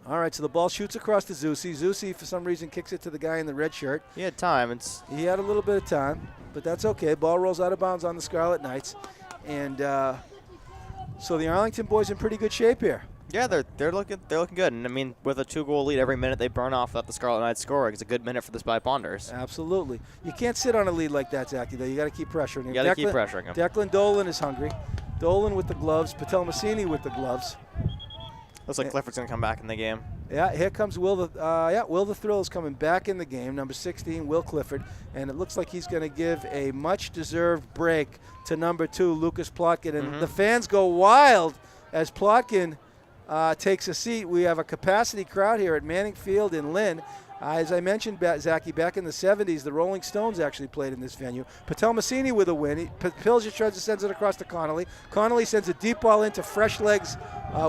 S2: All right, so the ball shoots across to Zusi. Zusi, for some reason, kicks it to the guy in the red shirt.
S3: He had time.
S2: He had a little bit of time, but that's okay. Ball rolls out of bounds on the Scarlet Knights. And so the Arlington boys in pretty good shape here.
S3: Yeah, they're looking good. And, I mean, with a 2-goal lead every minute they burn off without the Scarlet Knights scoring, it's a good minute for the Spy Ponders.
S2: Absolutely. You can't sit on a lead like that, Zachy, though. You got to keep pressuring him.
S3: You got to keep pressuring him.
S2: Declan Dolan is hungry. Dolan with the gloves. Patel Massini with the gloves.
S3: Looks like Clifford's going to come back in the game.
S2: Yeah, here comes Will the Thrill is coming back in the game, number 16, Will Clifford, and it looks like he's going to give a much-deserved break to number 2, Lucas Plotkin, and the fans go wild as Plotkin takes a seat. We have a capacity crowd here at Manning Field in Lynn. As I mentioned, Zachy, back in the 70s, the Rolling Stones actually played in this venue. Patel Massini with a win. Pilger tries to send it across to Connolly. Connolly sends a deep ball into fresh legs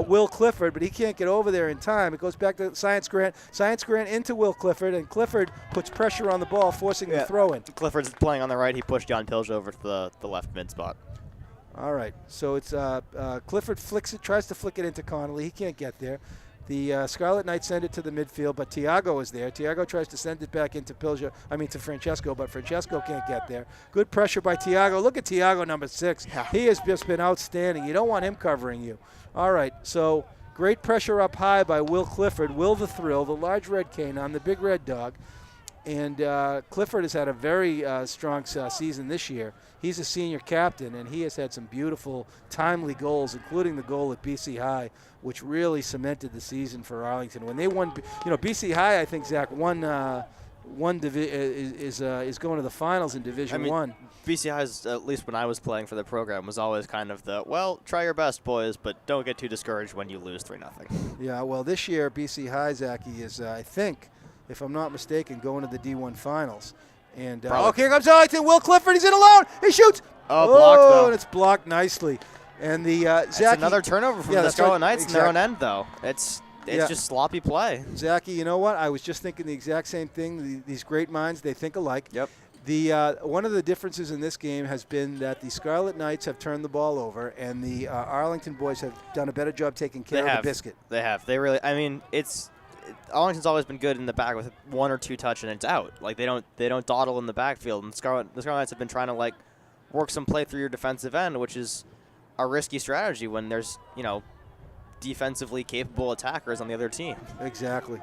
S2: Will Clifford, but he can't get over there in time. It goes back to Science Grant. Science Grant into Will Clifford, and Clifford puts pressure on the ball, forcing the throw in.
S3: Clifford's playing on the right. He pushed Jan Pilger over to the left mid spot.
S2: All right, so it's Clifford tries to flick it into Connolly. He can't get there. The Scarlet Knights send it to the midfield, but Tiago is there. Tiago tries to send it back into to Francesco, but Francesco can't get there. Good pressure by Tiago. Look at Tiago, number 6.
S3: Yeah.
S2: He has just been outstanding. You don't want him covering you. All right, so great pressure up high by Will Clifford. Will the Thrill, the large red canine, the big red dog. And Clifford has had a very strong season this year. He's a senior captain, and he has had some beautiful, timely goals, including the goal at BC High, which really cemented the season for Arlington. When they won, BC High, I think, Zach, is going to the finals in Division One.
S3: BC High's, at least when I was playing for the program, was always kind of try your best, boys, but don't get too discouraged when you lose 3-0.
S2: Yeah, well, this year, BC High, Zachy, is, I think, if I'm not mistaken, going to the D1 finals. And here comes Arlington. Will Clifford, he's in alone. He shoots.
S3: Blocked, though.
S2: And it's blocked nicely. And the
S3: Zachy, it's another turnover from the Scarlet Knights in their own end, though. It's just sloppy play.
S2: Zachy, you know what? I was just thinking the exact same thing. These great minds, they think alike.
S3: Yep.
S2: One of the differences in this game has been that the Scarlet Knights have turned the ball over, and the Arlington boys have done a better job taking care of the biscuit.
S3: They have. They really. I mean, Arlington's always been good in the back with 1 or 2 touch and it's out. Like they don't dawdle in the backfield. And the Scarlet Knights have been trying to work some play through your defensive end, which is a risky strategy when there's defensively capable attackers on the other team.
S2: Exactly.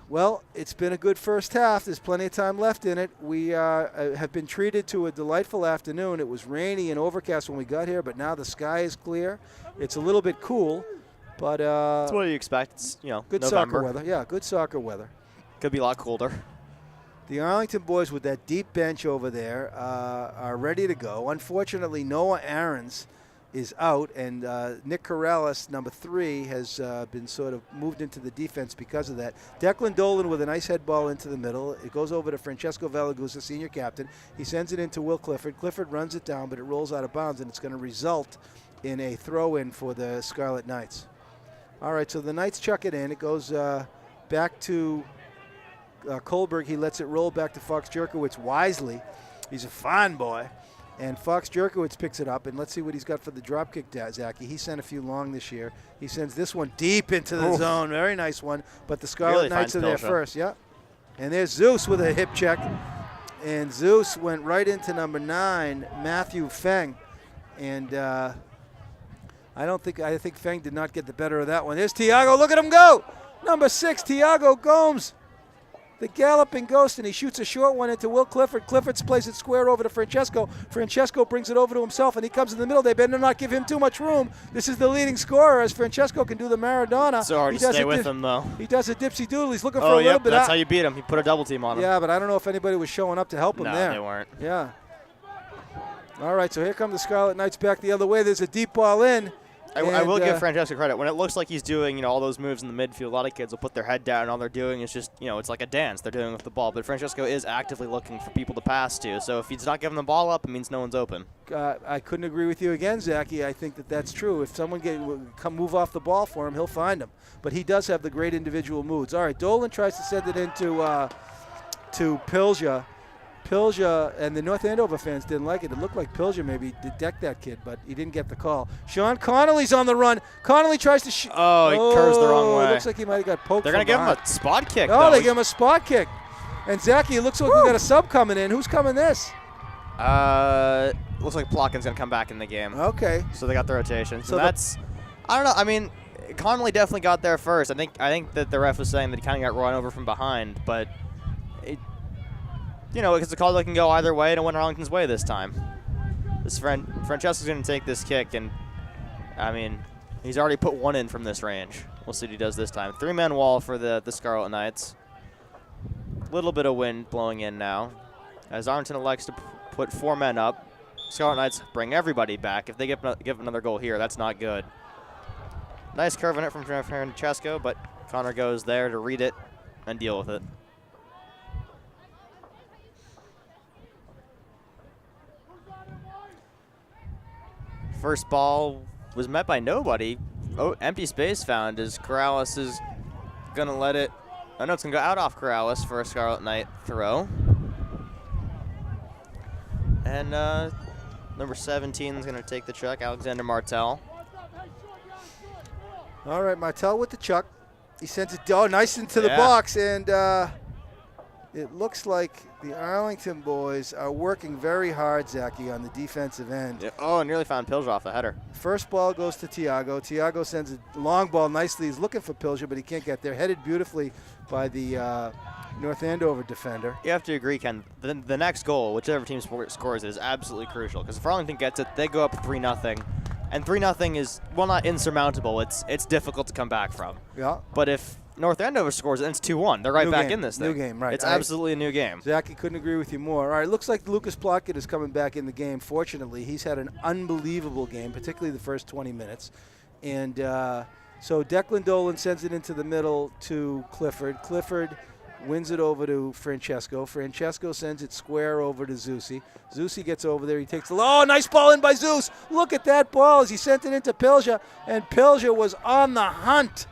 S2: Well, it's been a good first half. There's plenty of time left in it. We have been treated to a delightful afternoon. It was rainy and overcast when we got here, but now the sky is clear. It's a little bit cool. But
S3: that's what you expect. It's
S2: good
S3: November.
S2: Soccer weather. Yeah, good soccer weather.
S3: Could be a lot colder.
S2: The Arlington boys with that deep bench over there are ready to go. Unfortunately, Noah Aarons is out, and Nick Corrales, number 3, has been sort of moved into the defense because of that. Declan Dolan with a nice head ball into the middle. It goes over to Francesco Valagusa, senior captain. He sends it into Will Clifford. Clifford runs it down, but it rolls out of bounds, and it's going to result in a throw-in for the Scarlet Knights. All right, so the Knights chuck it in. It goes back to Kohlberg. He lets it roll back to Fox Jerkowitz wisely. He's a fine boy. And Fox Jerkowitz picks it up, and let's see what he's got for the drop kick, Zachy. He sent a few long this year. He sends this one deep into the zone. Very nice one. But the Scarlet Knights are there first. Yeah. And there's Zeus with a hip check. And Zeus went right into number 9, Matthew Feng. And I think Feng did not get the better of that one. There's Tiago. Look at him go. Number 6, Tiago Gomes. The galloping ghost, and he shoots a short one into Will Clifford. Clifford plays it square over to Francesco. Francesco brings it over to himself, and he comes in the middle. They better not give him too much room. This is the leading scorer, as Francesco can do the Maradona.
S3: It's hard to stay with him, though.
S2: He does a dipsy doodle. He's looking for a little bit.
S3: That's how you beat him. He put a double team on him.
S2: Yeah, but I don't know if anybody was showing up to help him there.
S3: No, they weren't.
S2: Yeah. All right, so here come the Scarlet Knights back the other way. There's a deep ball in.
S3: I will give Francesco credit. When it looks like he's doing, all those moves in the midfield, a lot of kids will put their head down, and all they're doing is just, it's like a dance they're doing with the ball. But Francesco is actively looking for people to pass to. So if he's not giving the ball up, it means no one's open.
S2: I couldn't agree with you again, Zachy. I think that's true. If someone come move off the ball for him, he'll find him. But he does have the great individual moods. All right, Dolan tries to send it into to Pilja. Pilja and the North Andover fans didn't like it. It looked like Pilja maybe decked that kid, but he didn't get the call. Sean Connolly's on the run. Connolly tries to shoot.
S3: Oh, he curves the wrong way.
S2: Looks like he might have got poked.
S3: They're going to give him a spot kick.
S2: Oh, they give him a spot kick. And Zachy, it looks like we got a sub coming in. Who's coming this?
S3: Looks like Plotkin's going to come back in the game.
S2: Okay.
S3: So they got the rotation. So that's, I don't know. I mean, Connolly definitely got there first. I think that the ref was saying that he kind of got run over from behind, but because the call can go either way, and it went Arlington's way this time. Francesco's going to take this kick, and, he's already put one in from this range. We'll see what he does this time. 3-man wall for the Scarlet Knights. Little bit of wind blowing in now, as Arlington elects to put 4 men up. Scarlet Knights bring everybody back. If they give another goal here, that's not good. Nice curve in it from Francesco, but Connor goes there to read it and deal with it. First ball was met by nobody. Oh, empty space found as Corrales is going to let it. I know it's going to go out off Corrales for a Scarlet Knight throw. And number 17 is going to take the chuck, Alexander Martel.
S2: All right, Martel with the chuck. He sends it nice into the box, and it looks like the Arlington boys are working very hard, Zachy, on the defensive end.
S3: Yeah. Oh, nearly found Pilja off the header.
S2: First ball goes to Tiago. Tiago sends a long ball nicely. He's looking for Pilja, but he can't get there. Headed beautifully by the North Andover defender.
S3: You have to agree, Ken. The next goal, whichever team scores it, is absolutely crucial. Because if Arlington gets it, they go up 3-0. And 3-0 is, well, not insurmountable. It's difficult to come back from.
S2: Yeah.
S3: But if North Andover scores it, and it's 2-1. They're right back in this thing.
S2: New game, right.
S3: It's absolutely a new game.
S2: Zachy, couldn't agree with you more. All right, looks like Lucas Plotkin is coming back in the game. Fortunately, he's had an unbelievable game, particularly the first 20 minutes. And so Declan Dolan sends it into the middle to Clifford. Clifford wins it over to Francesco. Francesco sends it square over to Zusi. Zusi gets over there. He takes the nice ball in by Zeus. Look at that ball as he sent it into Pilja, and Pilja was on the hunt.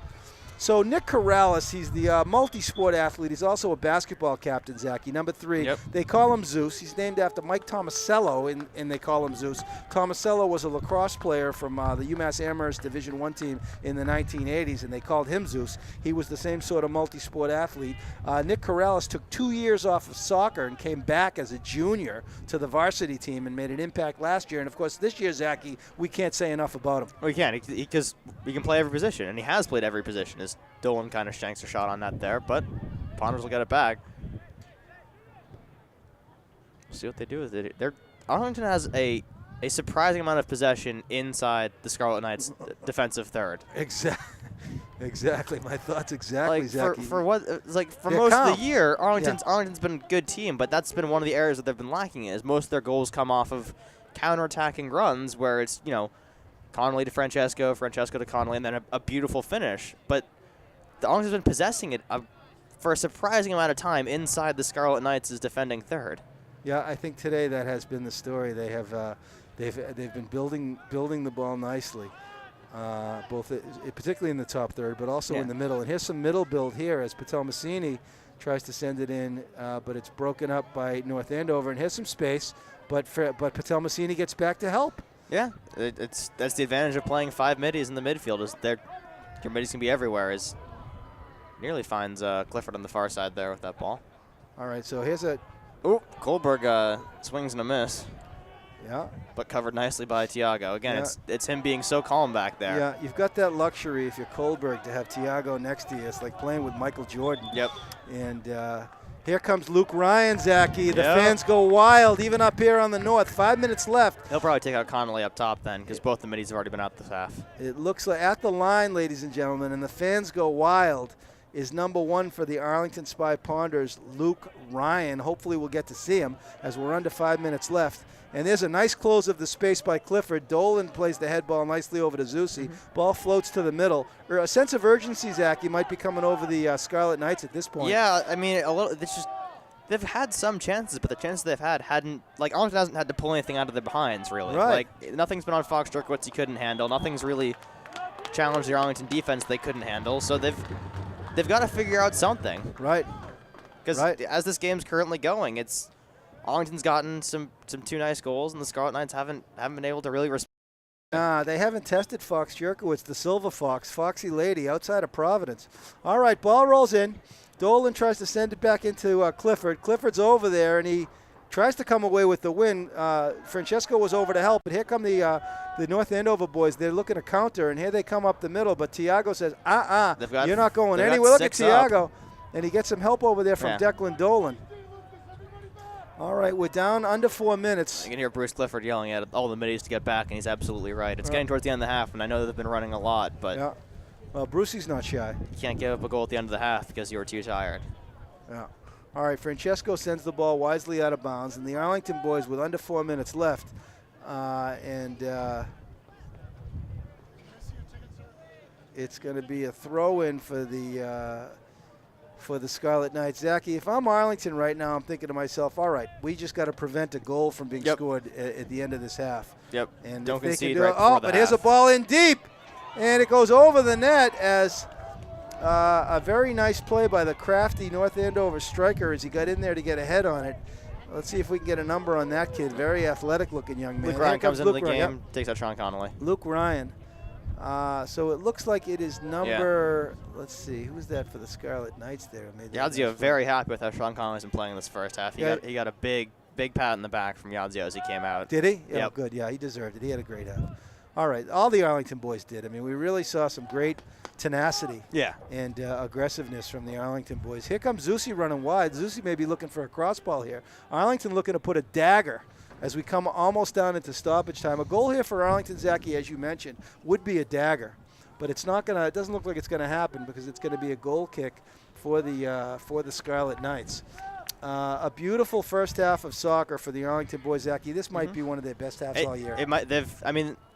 S2: So Nick Corrales, he's the multi-sport athlete. He's also a basketball captain, Zachy. Number 3,
S3: Yep.
S2: They call him Zeus. He's named after Mike Tomasello, and they call him Zeus. Tomasello was a lacrosse player from the UMass Amherst Division I team in the 1980s, and they called him Zeus. He was the same sort of multi-sport athlete. Nick Corrales took 2 years off of soccer and came back as a junior to the varsity team and made an impact last year. And, of course, this year, Zachy, we can't say enough about him.
S3: Well, you can't, because he can play every position, and he has played every position. Dolan kind of shanks a shot on that there, but Ponders will get it back. See what they do with it. Arlington has a surprising amount of possession inside the Scarlet Knights' defensive third.
S2: Exactly. My thoughts exactly, Zachy.
S3: For what, for most of the year, Arlington's been a good team, but that's been one of the areas that they've been lacking is most of their goals come off of counterattacking runs where it's, Connolly to Francesco, Francesco to Connolly, and then a beautiful finish. But the Arlington's been possessing it for a surprising amount of time inside the Scarlet Knights' defending third.
S2: Yeah, I think today that has been the story. They have they've been building the ball nicely, particularly in the top third, but also in the middle. And here's some middle build here as Potomac tries to send it in, but it's broken up by North Andover. And here's some space, but Potomac gets back to help.
S3: Yeah, that's the advantage of playing 5 middies in the midfield, is your middies can be everywhere. Is nearly finds Clifford on the far side there with that ball.
S2: All right, so here's a...
S3: Ooh, Kohlberg swings and a miss.
S2: Yeah.
S3: But covered nicely by Tiago. Again, it's him being so calm back there.
S2: Yeah, you've got that luxury if you're Kohlberg to have Tiago next to you. It's like playing with Michael Jordan.
S3: Yep.
S2: And here comes Luke Ryan, Zachy. The fans go wild, even up here on the north. 5 minutes left.
S3: He'll probably take out Connolly up top then, because both the middies have already been out this half.
S2: It looks like at the line, ladies and gentlemen, and the fans go wild, is number 1 for the Arlington Spy Ponders, Luke Ryan. Hopefully we'll get to see him as we're under 5 minutes left. And there's a nice close of the space by Clifford. Dolan plays the head ball nicely over to Zusi. Ball floats to the middle. A sense of urgency, Zach, you might be coming over the Scarlet Knights at this point.
S3: Yeah, I mean, a little. It's just they've had some chances, but the chances they've had hadn't. Like, Arlington hasn't had to pull anything out of their behinds, really.
S2: Right.
S3: Like, nothing's been on Fox Jerkowitz he couldn't handle. Nothing's really challenged the Arlington defense they couldn't handle. So they've got to figure out something.
S2: Right.
S3: Because as this game's currently going, it's Arlington's gotten some 2 nice goals, and the Scarlet Knights haven't been able to really respond.
S2: They haven't tested Fox Jerkowitz, the Silver Fox, Foxy Lady, outside of Providence. All right, ball rolls in. Dolan tries to send it back into Clifford. Clifford's over there, and he tries to come away with the win. Francesco was over to help, but here come the North Andover boys. They're looking to counter, and here they come up the middle, but Tiago says, you're not going anywhere. Look at Tiago. And he gets some help over there from Declan Dolan. All right, we're down under 4 minutes.
S3: You can hear Bruce Clifford yelling at all the middies to get back, and he's absolutely right. It's getting towards the end of the half, and I know they've been running a lot, but
S2: well, Brucey's not shy.
S3: You can't give up a goal at the end of the half because you were too tired.
S2: Yeah. All right, Francesco sends the ball wisely out of bounds, and the Arlington boys with under 4 minutes left, it's going to be a throw-in for the Scarlet Knights. Zachy, if I'm Arlington right now, I'm thinking to myself, all right, we just got to prevent a goal from being scored at the end of this half.
S3: Yep.
S2: And
S3: don't concede
S2: right
S3: before the
S2: but
S3: half.
S2: Here's a ball in deep, and it goes over the net as a very nice play by the crafty North Andover striker as he got in there to get a head on it. Let's see if we can get a number on that kid. Very athletic-looking young man.
S3: Luke Ryan comes into the game, takes out Sean Connolly.
S2: Luke Ryan. So it looks like it is number, let's see, who's that for the Scarlet Knights there?
S3: Yadzio very happy with how Sean Connolly's been playing this first half. He got a big pat in the back from Yadzio as he came out.
S2: Did he? Yeah,
S3: yep.
S2: Good. Yeah, he deserved it. He had a great half. All right, all the Arlington boys did. I mean, we really saw some great tenacity and aggressiveness from the Arlington boys. Here comes Zusi running wide. Zusi may be looking for a crossball here. Arlington looking to put a dagger as we come almost down into stoppage time. A goal here for Arlington, Zachy, as you mentioned, would be a dagger. But it's not going to, it doesn't look like it's going to happen because it's going to be a goal kick for the Scarlet Knights. A beautiful first half of soccer for the Arlington boys, Zachy. This might be one of their best halves all year.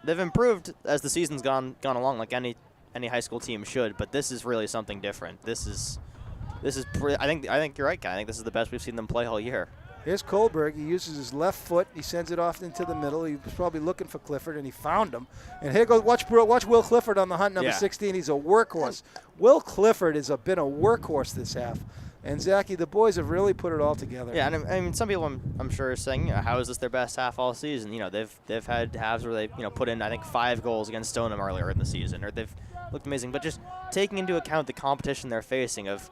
S3: They've improved as the season's gone along, like any high school team should. But this is really something different. This is I think you're right, Guy. I think this is the best we've seen them play all year.
S2: Here's Kohlberg. He uses his left foot. He sends it off into the middle. He was probably looking for Clifford, and he found him. And here goes, watch Will Clifford on the hunt, number 16. He's a workhorse. Will Clifford has been a workhorse this half. And, Zachy, the boys have really put it all together. Yeah,
S3: and I mean, some people I'm sure are saying, how is this their best half all season? They've had halves where they put in, I think, 5 goals against Stoneham earlier in the season, or they've looked amazing. But just taking into account the competition they're facing of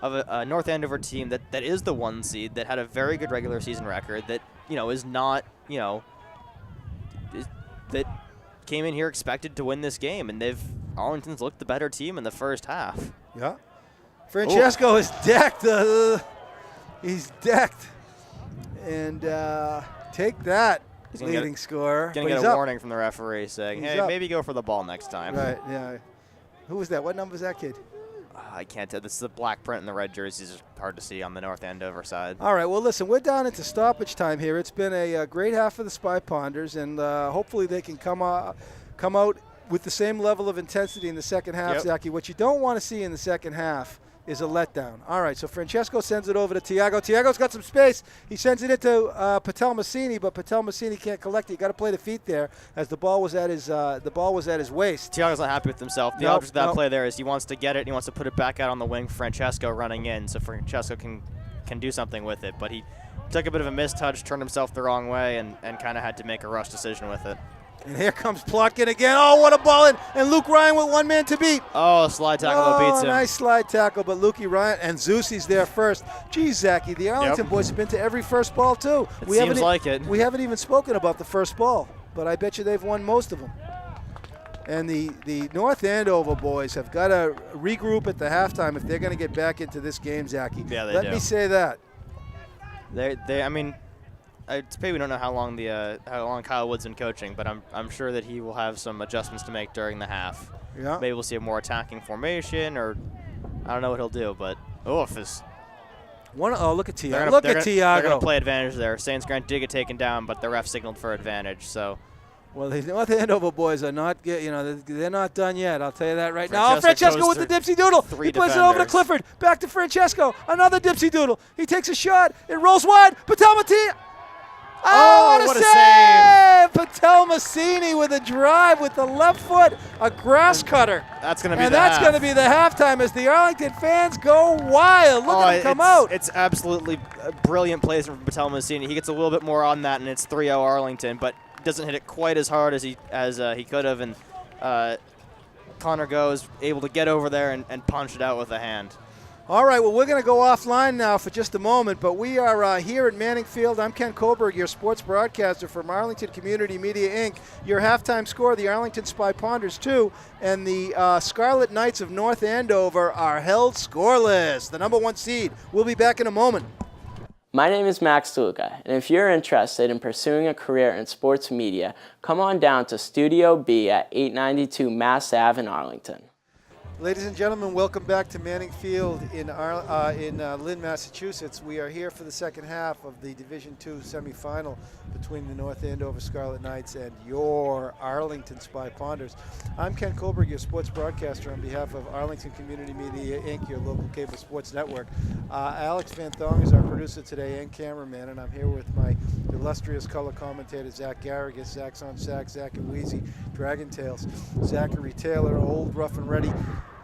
S3: a North Andover team that is the 1 seed, that had a very good regular season record, that is not that came in here expected to win this game, and Arlington's looked the better team in the first half.
S2: Yeah. Francesco is decked. He's decked. And take that, leading scorer.
S3: Going to get a warning from the referee saying, hey, maybe go for the ball next time.
S2: Right, yeah. Who was that? What number is that kid?
S3: I can't tell. This is the black print in the red jerseys. It's hard to see on the North Andover side.
S2: All right, well, listen, we're down into stoppage time here. It's been a great half for the Spy Ponders, and hopefully they can come come out with the same level of intensity in the second half,
S3: Yep.
S2: Zachy. What you don't want to see in the second half is a letdown. All right, so Francesco sends it over to Tiago. Tiago's got some space. He sends it into Patel Massini, but Patel Massini can't collect it. You got to play the feet there, as the ball was at his waist.
S3: Tiago's not happy with himself. The object of that play there is he wants to get it and he wants to put it back out on the wing for Francesco running in, so Francesco can do something with it. But he took a bit of a mistouch, turned himself the wrong way, and kind of had to make a rush decision with it.
S2: And here comes Plotkin again. Oh, what a ball in. And Luke Ryan with one man to beat.
S3: Oh, slide tackle that beats him.
S2: Nice slide tackle, but Lukey Ryan and Zusi's there first. Geez, Zachy, the Arlington boys have been to every first ball, too.
S3: It seems like it.
S2: We haven't even spoken about the first ball, but I bet you they've won most of them. And the North Andover boys have got to regroup at the halftime if they're going to get back into this game, Zachy.
S3: Yeah, they
S2: Let
S3: do.
S2: me say that.
S3: I mean, it's maybe we don't know how long Kyle Wood's been coaching, but I'm sure that he will have some adjustments to make during the half.
S2: Yeah.
S3: Maybe we'll see a more attacking formation, or I don't know what he'll do. But look at Tiago.
S2: Look at
S3: They're
S2: Tiago.
S3: going to play advantage there. Saints Grant did get taken down, but the ref signaled for advantage. So.
S2: Well, the North Andover boys are not, they're not done yet. I'll tell you that right now. Francesco with the dipsy doodle. He plays it over to Clifford. Back to Francesco. Another dipsy doodle. He takes a shot. It rolls wide. Patel Massini. Oh, what a save! Patel Massini with a drive with the left foot, a grass cutter.
S3: That's going to be
S2: and that's going to be the halftime as the Arlington fans go wild. Look at him come out.
S3: It's absolutely brilliant plays from Patel Massini. He gets a little bit more on that, and it's 3-0 Arlington, but doesn't hit it quite as hard as he could have, and Connor goes able to get over there and punch it out with a hand.
S2: All right, well, we're going to go offline now for just a moment, but we are here at Manning Field. I'm Ken Kohlberg, your sports broadcaster from Arlington Community Media, Inc. Your halftime score, the Arlington Spy Ponders 2, and the Scarlet Knights of North Andover are held scoreless. The number 1 seed. We'll be back in a moment.
S4: My name is Max Tuluka, and if you're interested in pursuing a career in sports media, come on down to Studio B at 892 Mass Ave in Arlington.
S2: Ladies and gentlemen, welcome back to Manning Field in Lynn, Massachusetts. We are here for the second half of the Division II semifinal between the North Andover Scarlet Knights and your Arlington Spy Ponders. I'm Ken Kohlberg, your sports broadcaster on behalf of Arlington Community Media, Inc., your local cable sports network. Alex Van Thong is our producer today and cameraman, and I'm here with my illustrious color commentator, Zach Garrigus. Zach's on sax, Zach and Wheezy, Dragon Tales, Zachary Taylor, old, rough and ready.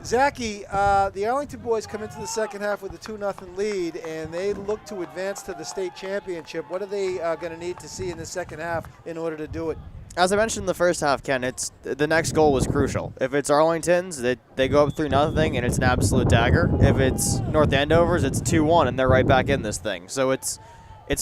S2: Zachy, the Arlington boys come into the second half with a 2-0 lead, and they look to advance to the state championship. What are they going to need to see in the second half in order to do it?
S3: As I mentioned in the first half, Ken, the next goal was crucial. If it's Arlington's, they go up 3-0, and it's an absolute dagger. If it's North Andover's, it's 2-1, and they're right back in this thing. So it's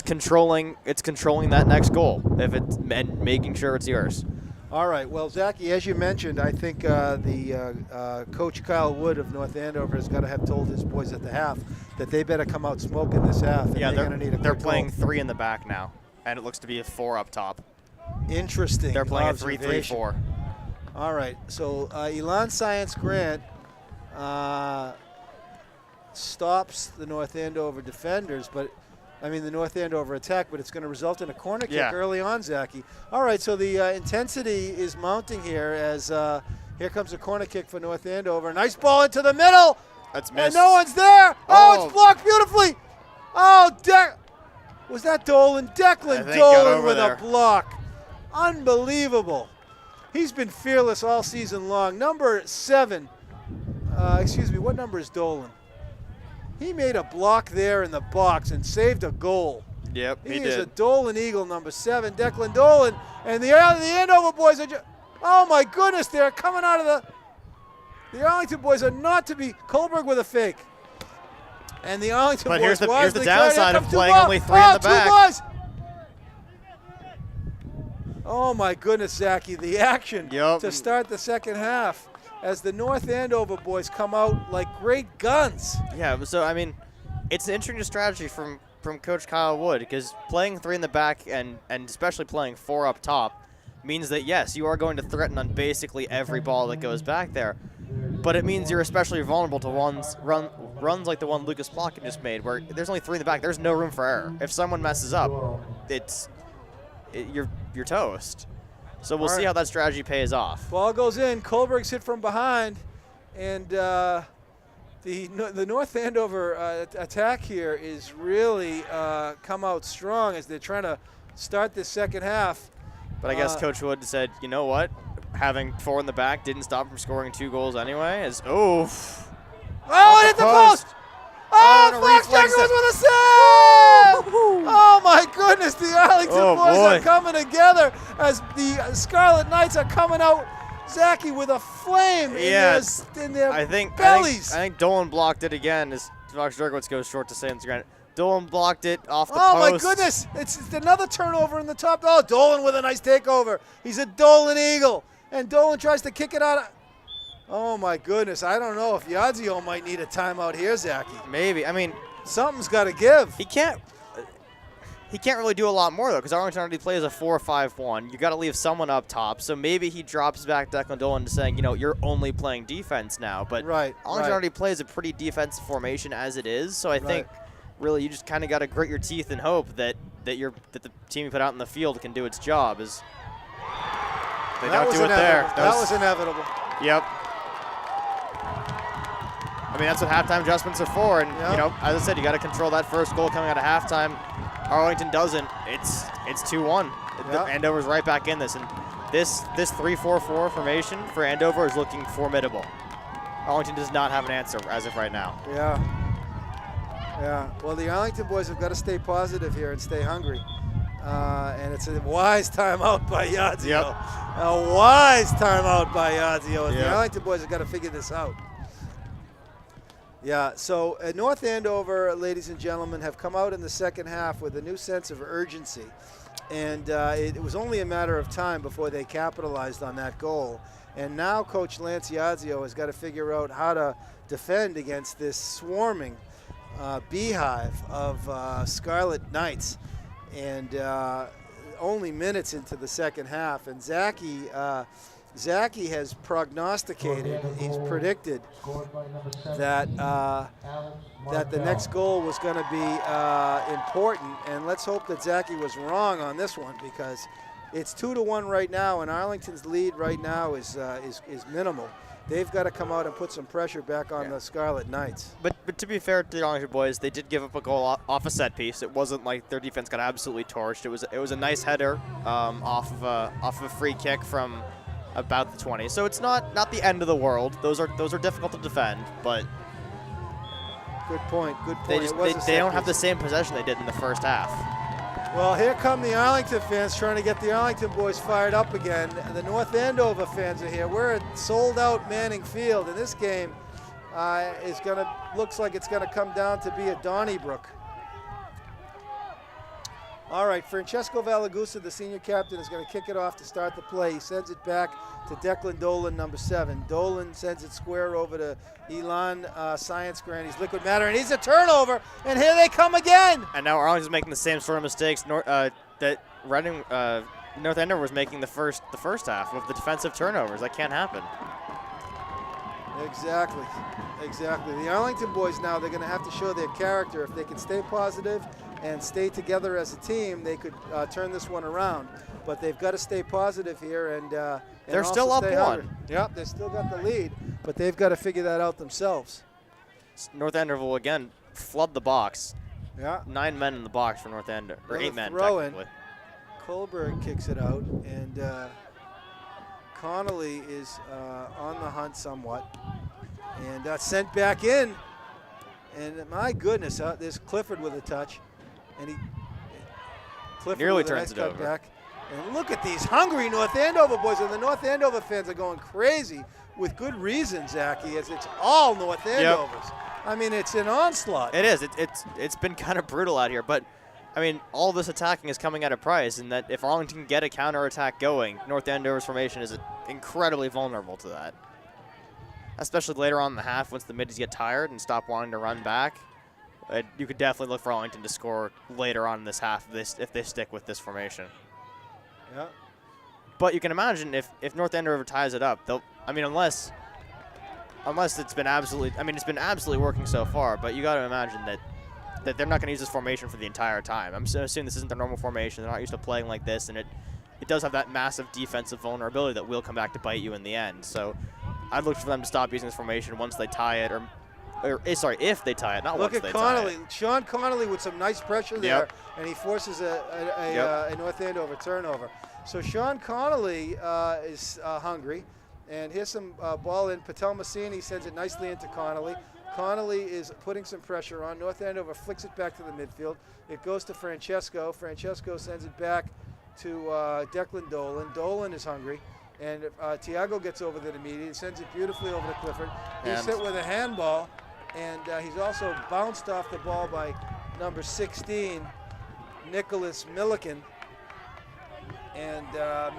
S3: controlling that next goal, and making sure it's yours.
S2: All right. Well, Zachy, as you mentioned, I think the coach Kyle Wood of North Andover has got to have told his boys at the half that they better come out smoking this half. And
S3: Yeah,
S2: they're going to need a
S3: they're
S2: quick
S3: playing
S2: goal.
S3: 3 in the back now, and it looks to be a 4 up top.
S2: Interesting.
S3: They're playing a
S2: observation.
S3: 3-3-4.
S2: All right. So Elon Science Grant stops the North Andover defenders, but the North Andover attack, but it's going to result in a corner kick early on, Zachy. All right, so the intensity is mounting here as here comes a corner kick for North Andover. Nice ball into the middle.
S3: That's missed.
S2: And no one's there. Oh, it's blocked beautifully. Oh, was that Dolan? Declan Dolan with a block. Unbelievable. He's been fearless all season long. Number 7. What number is Dolan? He made a block there in the box and saved a goal.
S3: Yep, he
S2: is
S3: did.
S2: a Dolan Eagle, number 7, Declan Dolan. And the Andover boys are just, oh my goodness, they're coming out of the Arlington boys are not to be, Kohlberg with a fake. And the Arlington boys
S3: here's the
S2: wisely
S3: downside
S2: carry.
S3: of playing only 3 in the back.
S2: 2 boys. Oh my goodness, Zachy, the action to start the second half as the North Andover boys come out like great guns.
S3: Yeah, so it's an interesting strategy from Coach Kyle Wood, because playing 3 in the back and especially playing 4 up top means that, yes, you are going to threaten on basically every ball that goes back there. But it means you're especially vulnerable to runs like the one Lucas Plotkin just made, where there's only 3 in the back. There's no room for error. If someone messes up, you're toast. So we'll see how that strategy pays off.
S2: Ball goes in. Kohlberg's hit from behind, and the North Andover attack here is really come out strong as they're trying to start this second half.
S3: But I guess Coach Wood said, you know what? Having 4 in the back didn't stop from scoring 2 goals anyway.
S2: Oh, it hit the post! Oh, Fox Douglas with a save! Oh, my goodness. The Arlington boys are coming together as the Scarlet Knights are coming out. Zachy with a flame in their bellies.
S3: I think Dolan blocked it again as Fox Douglas goes short to Saints Granite. Dolan blocked it off the post.
S2: Oh, my goodness. It's another turnover in the top. Oh, Dolan with a nice takeover. He's a Dolan Eagle. And Dolan tries to kick it out. Oh, my goodness. I don't know if Yadzio might need a timeout here, Zachy.
S3: Maybe. I mean,
S2: something's got to give.
S3: He can't really do a lot more, though, because Arlington already plays a 4-5-1. You got to leave someone up top. So maybe he drops back Declan Dolan to saying, you're only playing defense now. But Arlington already plays a pretty defensive formation as it is. So I think really you just kind of got to grit your teeth and hope that the team you put out in the field can do its job. They don't do it there.
S2: That was inevitable.
S3: Yep. I mean, that's what halftime adjustments are for. And, as I said, you got to control that first goal coming out of halftime. Arlington doesn't. It's 2-1. Andover's right back in this. And this 3-4-4 formation for Andover is looking formidable. Arlington does not have an answer as of right now.
S2: Yeah. Well, the Arlington boys have got to stay positive here and stay hungry. And it's a wise timeout by Yadzio.
S3: Yep.
S2: A wise timeout by Yadzio. The Arlington boys have got to figure this out. Yeah, so North Andover, ladies and gentlemen, have come out in the second half with a new sense of urgency. And it was only a matter of time before they capitalized on that goal. And now Coach Lance Yadzio has got to figure out how to defend against this swarming beehive of Scarlet Knights. And only minutes into the second half. And Zachy has prognosticated, he's predicted that the next goal was going to be important. And let's hope that Zachy was wrong on this one, because it's 2-1 right now, and Arlington's lead right now is minimal. They've got to come out and put some pressure back on the Scarlet Knights. But
S3: to be fair to the Arlington boys, they did give up a goal off a set piece. It wasn't like their defense got absolutely torched. It was a nice header off of a free kick from about the 20. So it's not the end of the world. Those are difficult to defend, but
S2: good point.
S3: They don't have the same possession they did in the first half.
S2: Well, here come the Arlington fans trying to get the Arlington boys fired up again. The North Andover fans are here. We're at sold-out Manning Field, and this game looks like it's gonna come down to be a Donnybrook. All right, Francesco Valagusa, the senior captain, is going to kick it off to start the play. He sends it back to Declan Dolan, number 7. Dolan sends it square over to Elon Science Granny's Liquid Matter, and he's a turnover, and here they come again.
S3: And now Arlington's making the same sort of mistakes that North Andover was making the first half with the defensive turnovers. That can't happen.
S2: Exactly. The Arlington boys now, they're going to have to show their character. If they can stay positive and stay together as a team, they could turn this one around. But they've got to stay positive here, and
S3: they're still up 1.
S2: Yep, they still got the lead, but they've got to figure that out themselves.
S3: North Andover will again flood the box.
S2: Yeah.
S3: 9 men in the box for North Andover, or 8 men technically.
S2: Kohlberg kicks it out, and Connolly is on the hunt somewhat, and sent back in. And my goodness, there's Clifford with a touch. And Clifford
S3: nearly turns it over.
S2: Back. And look at these hungry North Andover boys. And the North Andover fans are going crazy with good reason, Zachy, as it's all North Andovers. Yep. I mean, it's an onslaught.
S3: It is. It's been kind of brutal out here. But, I mean, all this attacking is coming at a price. And that if Arlington can get a counterattack going, North Andover's formation is incredibly vulnerable to that. Especially later on in the half, once the middies get tired and stop wanting to run back. You could definitely look for Arlington to score later on in this half if they stick with this formation.
S2: Yeah.
S3: But you can imagine if North Andover ties it up, unless it's been absolutely working so far, but you got to imagine that they're not going to use this formation for the entire time. I'm assuming this isn't their normal formation. They're not used to playing like this, and it does have that massive defensive vulnerability that will come back to bite you in the end. So I'd look for them to stop using this formation once they tie it, or sorry, if they tie it, not
S2: Look
S3: once
S2: at
S3: they
S2: Connolly.
S3: tie it.
S2: Sean Connolly with some nice pressure there, and he forces a North Andover turnover. So Sean Connolly is hungry, and here's some ball in. Patel Massini sends it nicely into Connolly. Connolly is putting some pressure on. North Andover flicks it back to the midfield. It goes to Francesco. Francesco sends it back to Declan Dolan. Dolan is hungry, and Tiago gets over there immediately and sends it beautifully over to Clifford. He's hit with a handball, and he's also bounced off the ball by number 16, Nicholas Milliken. And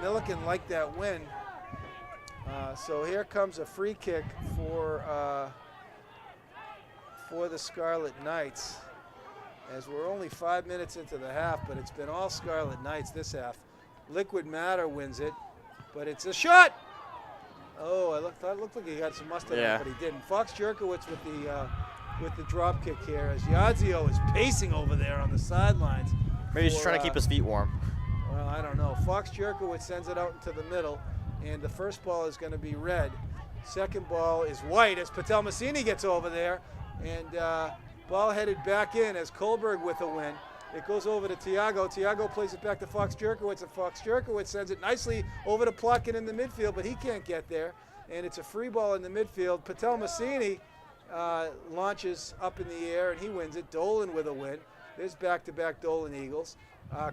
S2: Milliken liked that win. So here comes a free kick for the Scarlet Knights, as we're only 5 minutes into the half, but it's been all Scarlet Knights this half. Liquid Matter wins it, but it's a shot. Oh, thought it looked like he got some mustard on it, but he didn't. Fox Jerkowitz with the drop kick here, as Yazio is pacing over there on the sidelines.
S3: Maybe he's just trying to keep his feet warm.
S2: Well, I don't know. Fox Jerkowitz sends it out into the middle, and the first ball is going to be red. Second ball is white as Patel Massini gets over there, and ball headed back in as Kohlberg with a win. It goes over to Tiago. Tiago plays it back to Fox Jerkowitz, and Fox Jerkowitz sends it nicely over to Plotkin in the midfield, but he can't get there, and it's a free ball in the midfield. Patel Massini launches up in the air, and he wins it. Dolan with a win. There's back-to-back Dolan Eagles.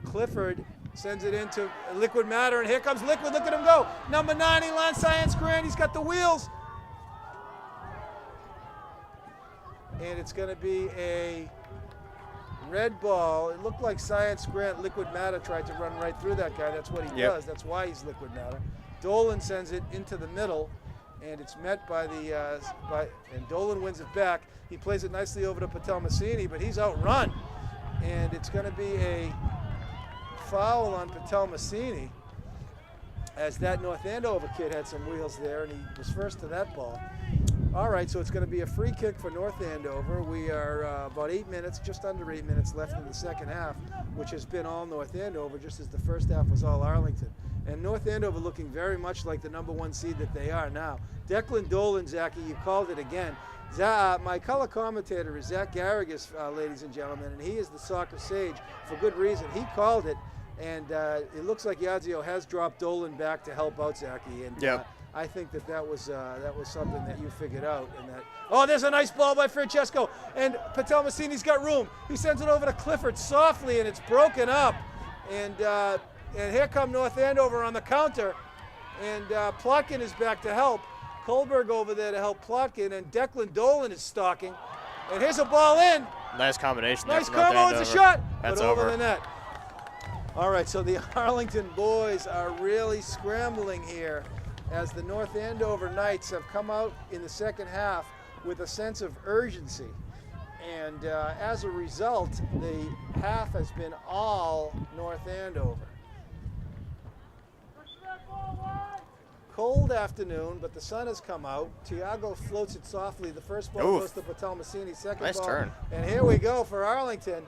S2: Clifford sends it into Liquid Matter, and here comes Liquid. Look at him go. Number 9, Elon Science Grant. He's got the wheels. And it's going to be a red ball. It looked like Science Grant, Liquid Matter, tried to run right through that guy. That's what he does. That's why he's Liquid Matter. Dolan sends it into the middle, and it's met by the and Dolan wins it back. He plays it nicely over to Patel Massini, but he's outrun, and it's going to be a foul on Patel Massini, as that North Andover kid had some wheels there, and he was first to that ball. All right, so it's going to be a free kick for North Andover. We are about 8 minutes, just under 8 minutes left in the second half, which has been all North Andover, just as the first half was all Arlington. And North Andover looking very much like the number 1 seed that they are now. Declan Dolan, Zachy, you called it again. My color commentator is Zach Garrigus, ladies and gentlemen, and he is the soccer sage for good reason. He called it, and it looks like Yazio has dropped Dolan back to help out Zachy. And I think that was something that you figured out. And that there's a nice ball by Francesco, and Patel Massini's got room. He sends it over to Clifford softly, and it's broken up. And here come North Andover on the counter, and Plotkin is back to help. Kohlberg over there to help Plotkin, and Declan Dolan is stalking. And here's a ball in.
S3: Nice combination.
S2: Nice combo. It's a shot.
S3: That's
S2: but over
S3: over
S2: the net. All right, so the Arlington boys are really scrambling here, as the North Andover Knights have come out in the second half with a sense of urgency. And as a result, the half has been all North Andover. Cold afternoon, but the sun has come out. Tiago floats it softly. The first ball goes to Patel Massini. Second
S3: nice
S2: ball.
S3: Turn.
S2: And here we go for Arlington.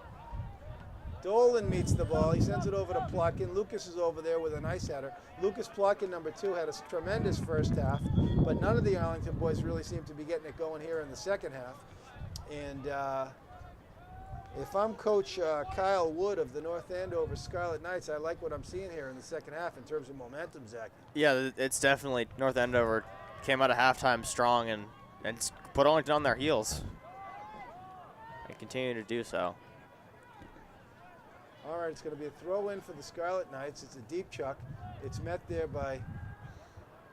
S2: Dolan meets the ball. He sends it over to Plotkin. Lucas is over there with a nice header. Lucas Plotkin, number 2, had a tremendous first half, but none of the Arlington boys really seem to be getting it going here in the second half. And if I'm Coach Kyle Wood of the North Andover Scarlet Knights, I like what I'm seeing here in the second half in terms of momentum, Zach.
S3: Yeah, it's definitely North Andover came out of halftime strong and put Arlington on their heels. And continue to do so.
S2: All right, it's going to be a throw-in for the Scarlet Knights. It's a deep chuck. It's met there by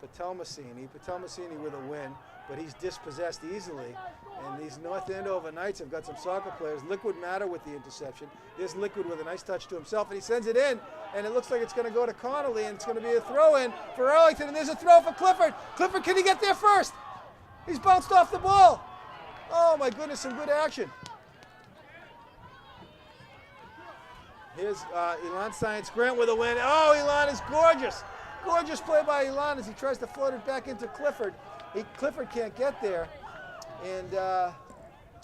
S2: Patel Massini. Patel Massini with a win, but he's dispossessed easily. And these North Andover Knights have got some soccer players. Liquid Matter with the interception. There's Liquid with a nice touch to himself, and he sends it in, and it looks like it's going to go to Connolly, and it's going to be a throw-in for Arlington, and there's a throw for Clifford. Clifford, can he get there first? He's bounced off the ball. Oh, my goodness, some good action. Here's Elon Science Grant with a win. Oh, Elon is gorgeous. Gorgeous play by Elon as he tries to float it back into Clifford. Clifford can't get there. And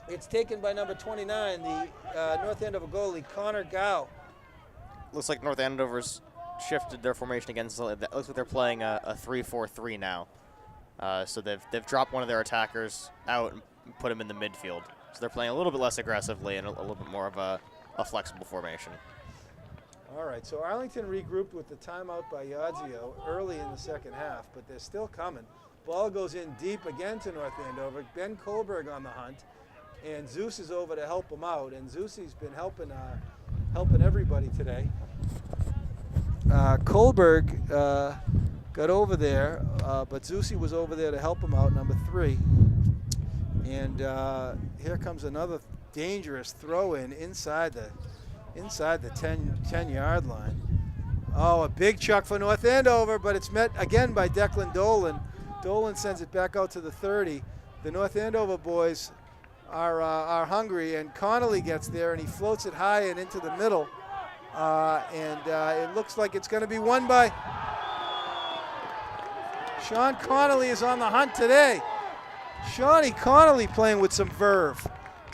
S2: it's taken by number 29, the North Andover goalie, Connor Gow.
S3: Looks like North Andover's shifted their formation again. So it looks like they're playing a 3-4-3 now. So they've dropped one of their attackers out and put him in the midfield. So they're playing a little bit less aggressively and a little bit more of a flexible formation.
S2: All right, so Arlington regrouped with the timeout by Yadzio early in the second half, but they're still coming. Ball goes in deep again to North Andover. Ben Kohlberg on the hunt, and Zeus is over to help him out. And Zeusi's been helping everybody today. Kohlberg got over there, but Zeusi was over there to help him out, number 3. And here comes another dangerous throw-in inside the 10-yard line. Oh, a big chuck for North Andover, but it's met again by Declan Dolan. Dolan sends it back out to the 30. The North Andover boys are hungry, and Connolly gets there, and he floats it high and into the middle. It looks like it's going to be won by Sean Connolly is on the hunt today. Shawnee Connolly playing with some verve.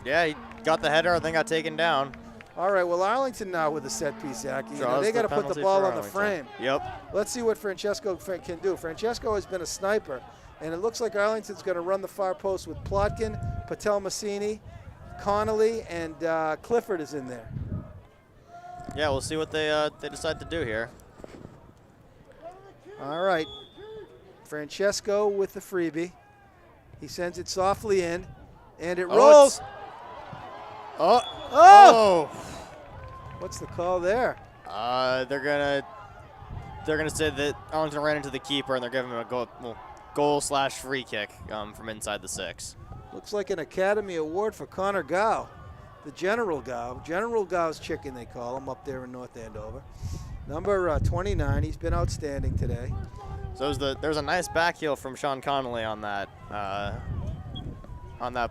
S3: Yeah, he got the header, I think got taken down.
S2: All right, well, Arlington now with a set piece, Zaki. They got to put the ball on the frame.
S3: Yep.
S2: Let's see what Francesco can do. Francesco has been a sniper, and it looks like Arlington's going to run the far post with Plotkin, Patel Massini, Connolly, and Clifford is in there.
S3: Yeah, we'll see what they decide to do here.
S2: All right. Francesco with the freebie. He sends it softly in, and it rolls. Oh! What's the call there?
S3: They're gonna say that Arlington ran into the keeper, and they're giving him a goal/free kick from inside the 6.
S2: Looks like an Academy Award for Connor Gow, the General Gow. General Gow's chicken, they call him, up there in North Andover. Number 29, he's been outstanding today.
S3: So there's a nice back heel from Sean Connolly on that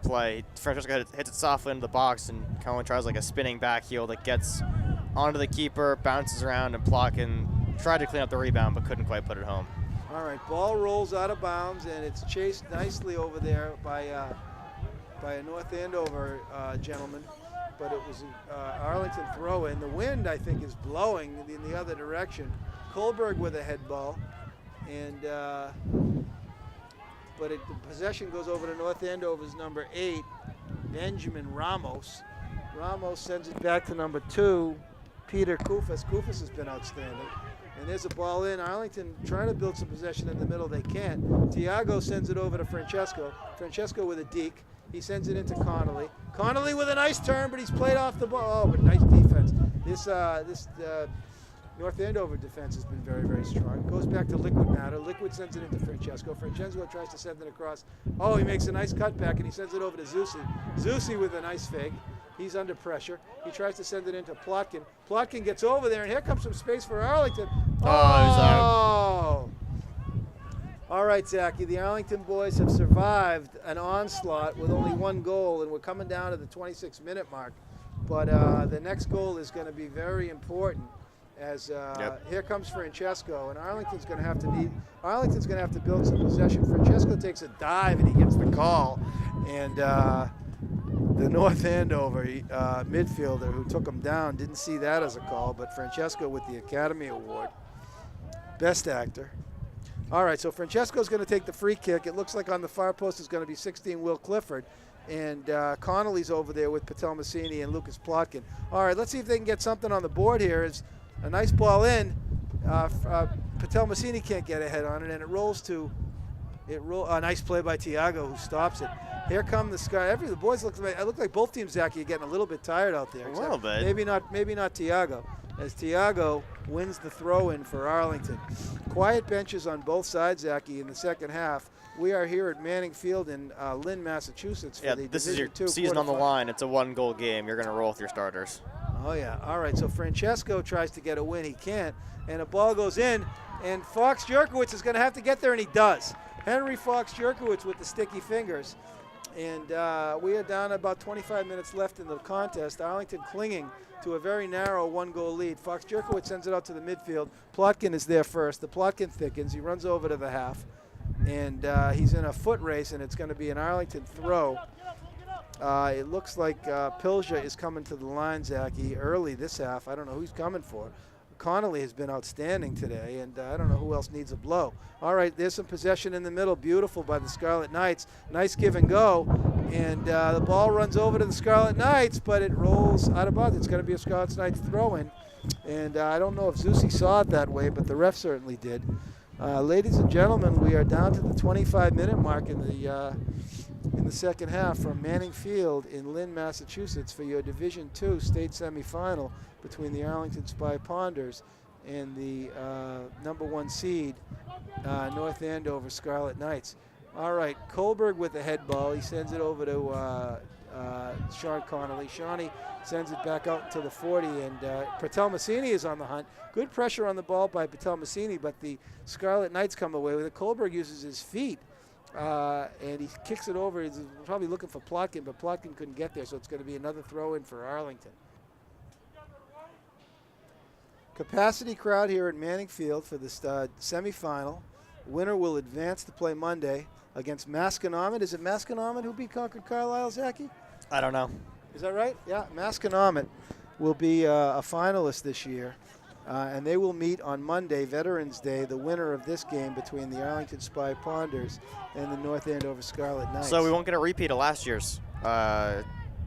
S3: play. Francesco hits it softly into the box, and Connolly tries like a spinning back heel that gets onto the keeper, bounces around, and Plotkin tried to clean up the rebound but couldn't quite put it home.
S2: All right, ball rolls out of bounds, and it's chased nicely over there by a North Andover gentleman, but it was Arlington throw-in. The wind, I think, is blowing in the other direction. Kohlberg with a head ball, and but the possession goes over to North Andover's number 8, Benjamin Ramos. Ramos sends it back to number 2, Peter Kufas. Kufas has been outstanding. And there's a ball in. Arlington trying to build some possession in the middle. They can't. Tiago sends it over to Francesco. Francesco with a deke. He sends it into Connolly. Connolly with a nice turn, but he's played off the ball. Oh, but nice defense. This North Andover defense has been very, very strong. Goes back to Liquid Matter. Liquid sends it into Francesco. Francesco tries to send it across. Oh, he makes a nice cutback, and he sends it over to Zeusi. Zeusi with a nice fake. He's under pressure. He tries to send it into Plotkin. Plotkin gets over there, and here comes some space for Arlington.
S3: Oh, he's out.
S2: All right, Zachy, the Arlington boys have survived an onslaught with only 1 goal, and we're coming down to the 26-minute mark. But the next goal is going to be very important, as here comes Francesco, and Arlington's going to have to build some possession. Francesco takes a dive, and he gets the call, and the North Andover midfielder who took him down didn't see that as a call, but Francesco with the Academy Award, Best Actor. All right, so Francesco's going to take the free kick. It looks like on the far post is going to be 16 Will Clifford, and Connolly's over there with Patel Massini and Lucas Plotkin. All right, let's see if they can get something on the board here. It's a nice ball in. Patel Massini can't get a head on it, and it rolls to a nice play by Tiago, who stops it. Here come the Sky. The boys look like both teams, Zachy, are getting a little bit tired out there.
S3: A little bit.
S2: Maybe not Tiago, as Tiago wins the throw-in for Arlington. Quiet benches on both sides, Zachy, in the second half. We are here at Manning Field in Lynn, Massachusetts. For the
S3: this is your
S2: Division II
S3: season on the
S2: quarterfinal.
S3: line. It's a 1-goal game. You're going to roll with your starters.
S2: Oh, yeah. All right, so Francesco tries to get a win. He can't, and a ball goes in, and Fox Jerkowitz is going to have to get there, and he does. Henry Fox Jerkowitz with the sticky fingers. And we are down about 25 minutes left in the contest. Arlington clinging to a very narrow 1-goal lead. Fox Jerkowitz sends it out to the midfield. Plotkin is there first. The Plotkin thickens. He runs over to the half. And he's in a foot race, and it's going to be an Arlington throw. It looks like Pilja is coming to the line, Zachy, early this half. I don't know who he's coming for. Connolly has been outstanding today, and I don't know who else needs a blow. All right, there's some possession in the middle. Beautiful by the Scarlet Knights. Nice give and go. And the ball runs over to the Scarlet Knights, but it rolls out of bounds. It's going to be a Scarlet Knights throw-in. And I don't know if Zusi saw it that way, but the ref certainly did. Ladies and gentlemen, we are down to the 25-minute mark in the second half from Manning Field in Lynn, Massachusetts for your Division II state semifinal between the Arlington Spy Ponders and the number 1 seed North Andover Scarlet Knights. All right, Kohlberg with the head ball. He sends it over to Sean Connolly. Shawnee sends it back out to the 40, and Patel Massini is on the hunt. Good pressure on the ball by Patel Massini, but the Scarlet Knights come away with it. Kohlberg uses his feet, and he kicks it over. He's probably looking for Plotkin, but Plotkin couldn't get there, so it's going to be another throw-in for Arlington. Capacity crowd here at Manning Field for this semifinal. Winner will advance to play Monday against Masconomet. Is it Masconomet who beat Concord Carlisle, Zachy?
S3: I don't know.
S2: Is that right? Yeah, Masconomet will be a finalist this year, and they will meet on Monday, Veterans Day, the winner of this game between the Arlington Spy Ponders and the North Andover Scarlet Knights.
S3: So we won't get a repeat of last year's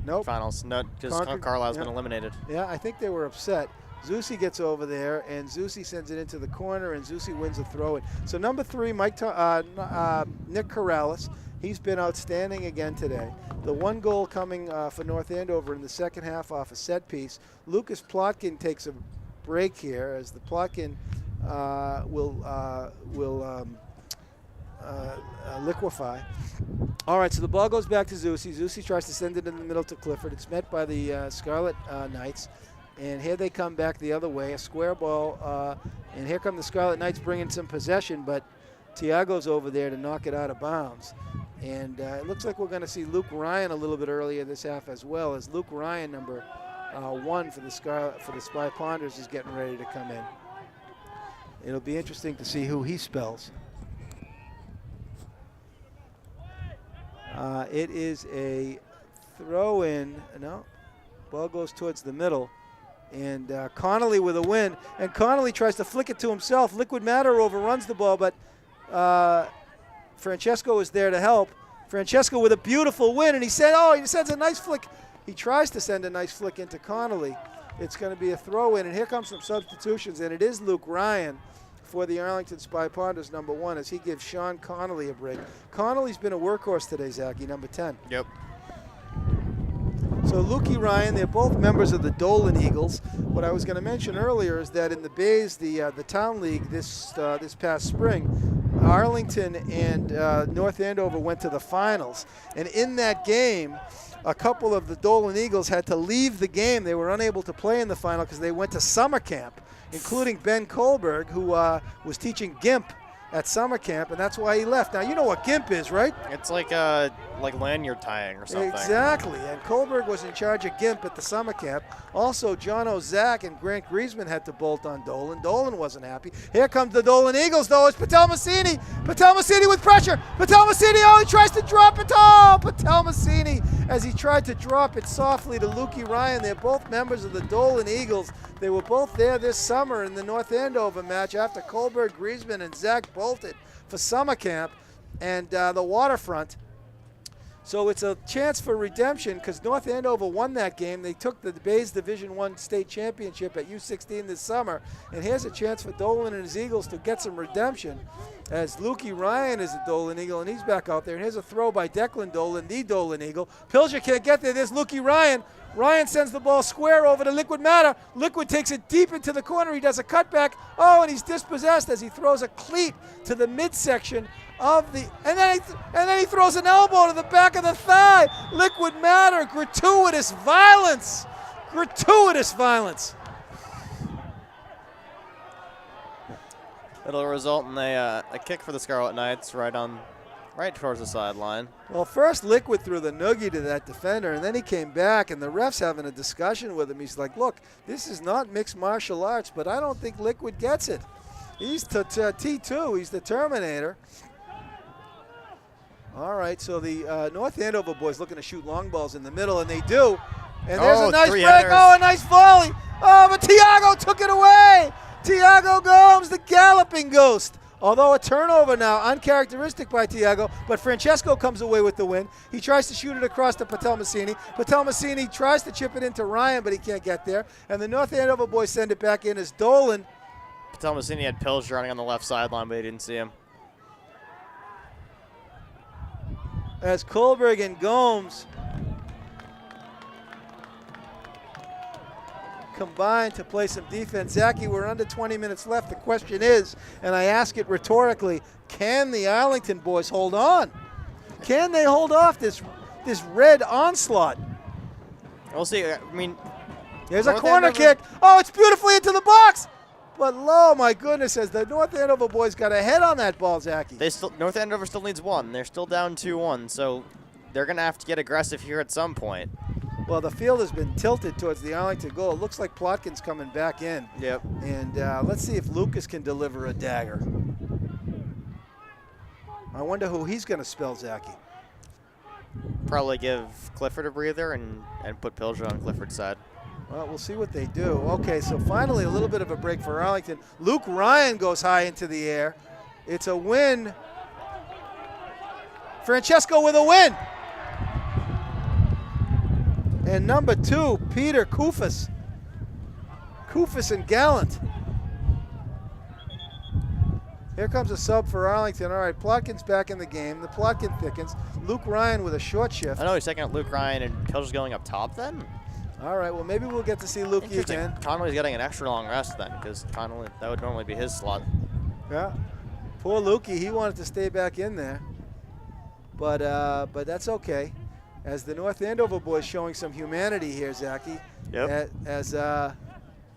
S2: nope.
S3: finals, because Carlisle's been eliminated.
S2: Yeah, I think they were upset. Zusi gets over there, and Zusi sends it into the corner, and Zusi wins the throw-in. So number 3, Nick Corrales, he's been outstanding again today. The 1 goal coming for North Andover in the second half off a set piece. Lucas Plotkin takes a break here as the Plotkin will liquefy. All right, so the ball goes back to Zusi. Zusi tries to send it in the middle to Clifford. It's met by the Scarlet Knights. And here they come back the other way, a square ball. And here come the Scarlet Knights bringing some possession, but Tiago's over there to knock it out of bounds. And it looks like we're going to see Luke Ryan a little bit earlier this half as well, as Luke Ryan, number 1 for the Spy Ponders, is getting ready to come in. It'll be interesting to see who he spells. It is a throw-in. No, ball goes towards the middle. And Connolly with a win. And Connolly tries to flick it to himself. Liquid Matter overruns the ball, but Francesco is there to help. Francesco with a beautiful win, and he sends a nice flick. He tries to send a nice flick into Connolly. It's going to be a throw-in, and here comes some substitutions, and it is Luke Ryan for the Arlington Spy Ponders, number 1, as he gives Sean Connolly a break. Connolly's been a workhorse today, Zachy, number 10.
S3: Yep.
S2: So Lukey Ryan, they're both members of the Dolan Eagles. What I was going to mention earlier is that in the Bays, the Town League this past spring, Arlington and North Andover went to the finals. And in that game, a couple of the Dolan Eagles had to leave the game. They were unable to play in the final because they went to summer camp, including Ben Kohlberg, who was teaching GIMP at summer camp, and that's why he left. Now, you know what GIMP is, right?
S3: It's like lanyard tying or something.
S2: Exactly, and Kohlberg was in charge of GIMP at the summer camp. Also, John Ozak and Grant Griezmann had to bolt on Dolan. Dolan wasn't happy. Here comes the Dolan Eagles, though. It's Patel Massini. Patel Massini with pressure. Patel Massini, he tries to drop it. Oh, Patel Massini, as he tried to drop it softly to Lukey Ryan. They're both members of the Dolan Eagles. They were both there this summer in the North Andover match after Kohlberg, Griezmann, and Zach bolted for summer camp and the waterfront. So it's a chance for redemption because North Andover won that game. They took the Bays Division I state championship at U16 this summer. And here's a chance for Dolan and his Eagles to get some redemption as Lukey Ryan is a Dolan Eagle, and he's back out there. And here's a throw by Declan Dolan, the Dolan Eagle. Pilger can't get there. There's Lukey Ryan. Ryan sends the ball square over to Liquid Matter. Liquid takes it deep into the corner. He does a cutback. Oh, and he's dispossessed as he throws a cleat to the midsection of the, and then he throws an elbow to the back of the thigh. Liquid Matter, gratuitous violence. Gratuitous violence.
S3: It'll result in a kick for the Scarlet Knights right towards the sideline.
S2: Well, first Liquid threw the noogie to that defender, and then he came back, and the ref's having a discussion with him. He's like, look, this is not mixed martial arts, but I don't think Liquid gets it. He's T2. He's the Terminator. All right, so the North Andover boys looking to shoot long balls in the middle, and they do. And there's a nice break. Oh, a nice volley. Oh, but Tiago took it away. Tiago Gomes, the galloping ghost. Although a turnover now, uncharacteristic by Tiago, but Francesco comes away with the win. He tries to shoot it across to Patel-Massini. Patel-Massini tries to chip it into Ryan, but he can't get there. And the North Andover boys send it back in as Dolan.
S3: Patel-Massini had Pilger running on the left sideline, but he didn't see him.
S2: As Kohlberg and Gomes combined to play some defense. Zachy, we're under 20 minutes left. The question is, and I ask it rhetorically, can the Arlington boys hold on? Can they hold off this red onslaught?
S3: We'll see. I mean,
S2: here's a corner kick. Oh, it's beautifully into the box. But, oh, my goodness, as the North Andover boys got a head on that ball, Zachy.
S3: North Andover still needs one. They're still down 2-1, so they're going to have to get aggressive here at some point.
S2: Well, the field has been tilted towards the Arlington goal. It looks like Plotkin's coming back in.
S3: Yep.
S2: And let's see if Lucas can deliver a dagger. I wonder who he's going to spell, Zachy.
S3: Probably give Clifford a breather and put Pilger on Clifford's side.
S2: Well, we'll see what they do. Okay, so finally a little bit of a break for Arlington. Luke Ryan goes high into the air. It's a win. Francesco with a win. And number 2, Peter Kufis. Kufis and Gallant. Here comes a sub for Arlington. All right, Plotkin's back in the game. The Plotkin thickens. Luke Ryan with a short shift.
S3: I know he's second at Luke Ryan and Pilger's going up top then?
S2: All right, well, maybe we'll get to see Lukey again.
S3: Connolly's getting an extra long rest then, because Connolly, that would normally be his slot.
S2: Yeah. Poor Lukey, he wanted to stay back in there. But that's okay. As the North Andover boys showing some humanity here, Zachy.
S3: Yep.
S2: As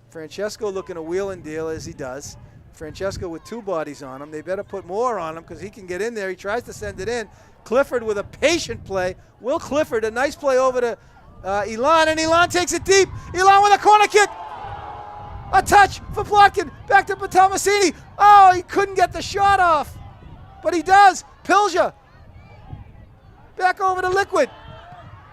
S2: Francesco looking to wheel and deal as he does. Francesco with 2 bodies on him. They better put more on him because he can get in there. He tries to send it in. Clifford with a patient play. Will Clifford, a nice play over to Elon, and Elon takes it deep. Elon with a corner kick. A touch for Plotkin. Back to Patel-Massini. Oh, he couldn't get the shot off. But he does. Pilger. Back over to Liquid.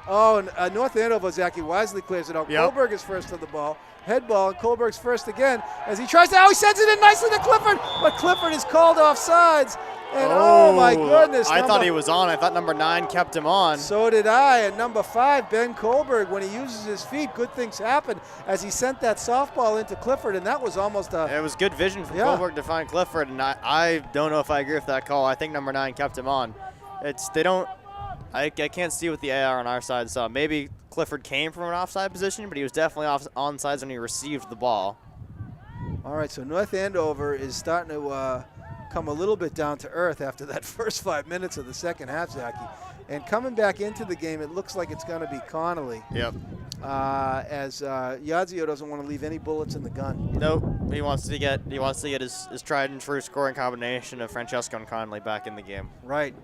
S2: Oh, and North Andover, Zachy wisely clears it out.
S3: Yep.
S2: Kohlberg is first to the ball. Head ball, and Kohlberg's first again as he tries to, he sends it in nicely to Clifford, but Clifford is called off sides. And oh my goodness.
S3: I thought he was on. I thought number 9 kept him on.
S2: So did I. And number 5, Ben Kohlberg, when he uses his feet, good things happen as he sent that softball into Clifford, and that was almost a...
S3: It was good vision from Kohlberg to find Clifford, and I don't know if I agree with that call. I think number 9 kept him on. I can't see what the AR on our side saw. Maybe Clifford came from an offside position, but he was definitely onside when he received the ball.
S2: All right, so North Andover is starting to come a little bit down to earth after that first 5 minutes of the second half, Zachy. And coming back into the game, it looks like it's going to be Connolly.
S3: Yep.
S2: As Yazio doesn't want to leave any bullets in the gun.
S3: Nope. He wants to get his tried and true scoring combination of Francesco and Connolly back in the game.
S2: Right.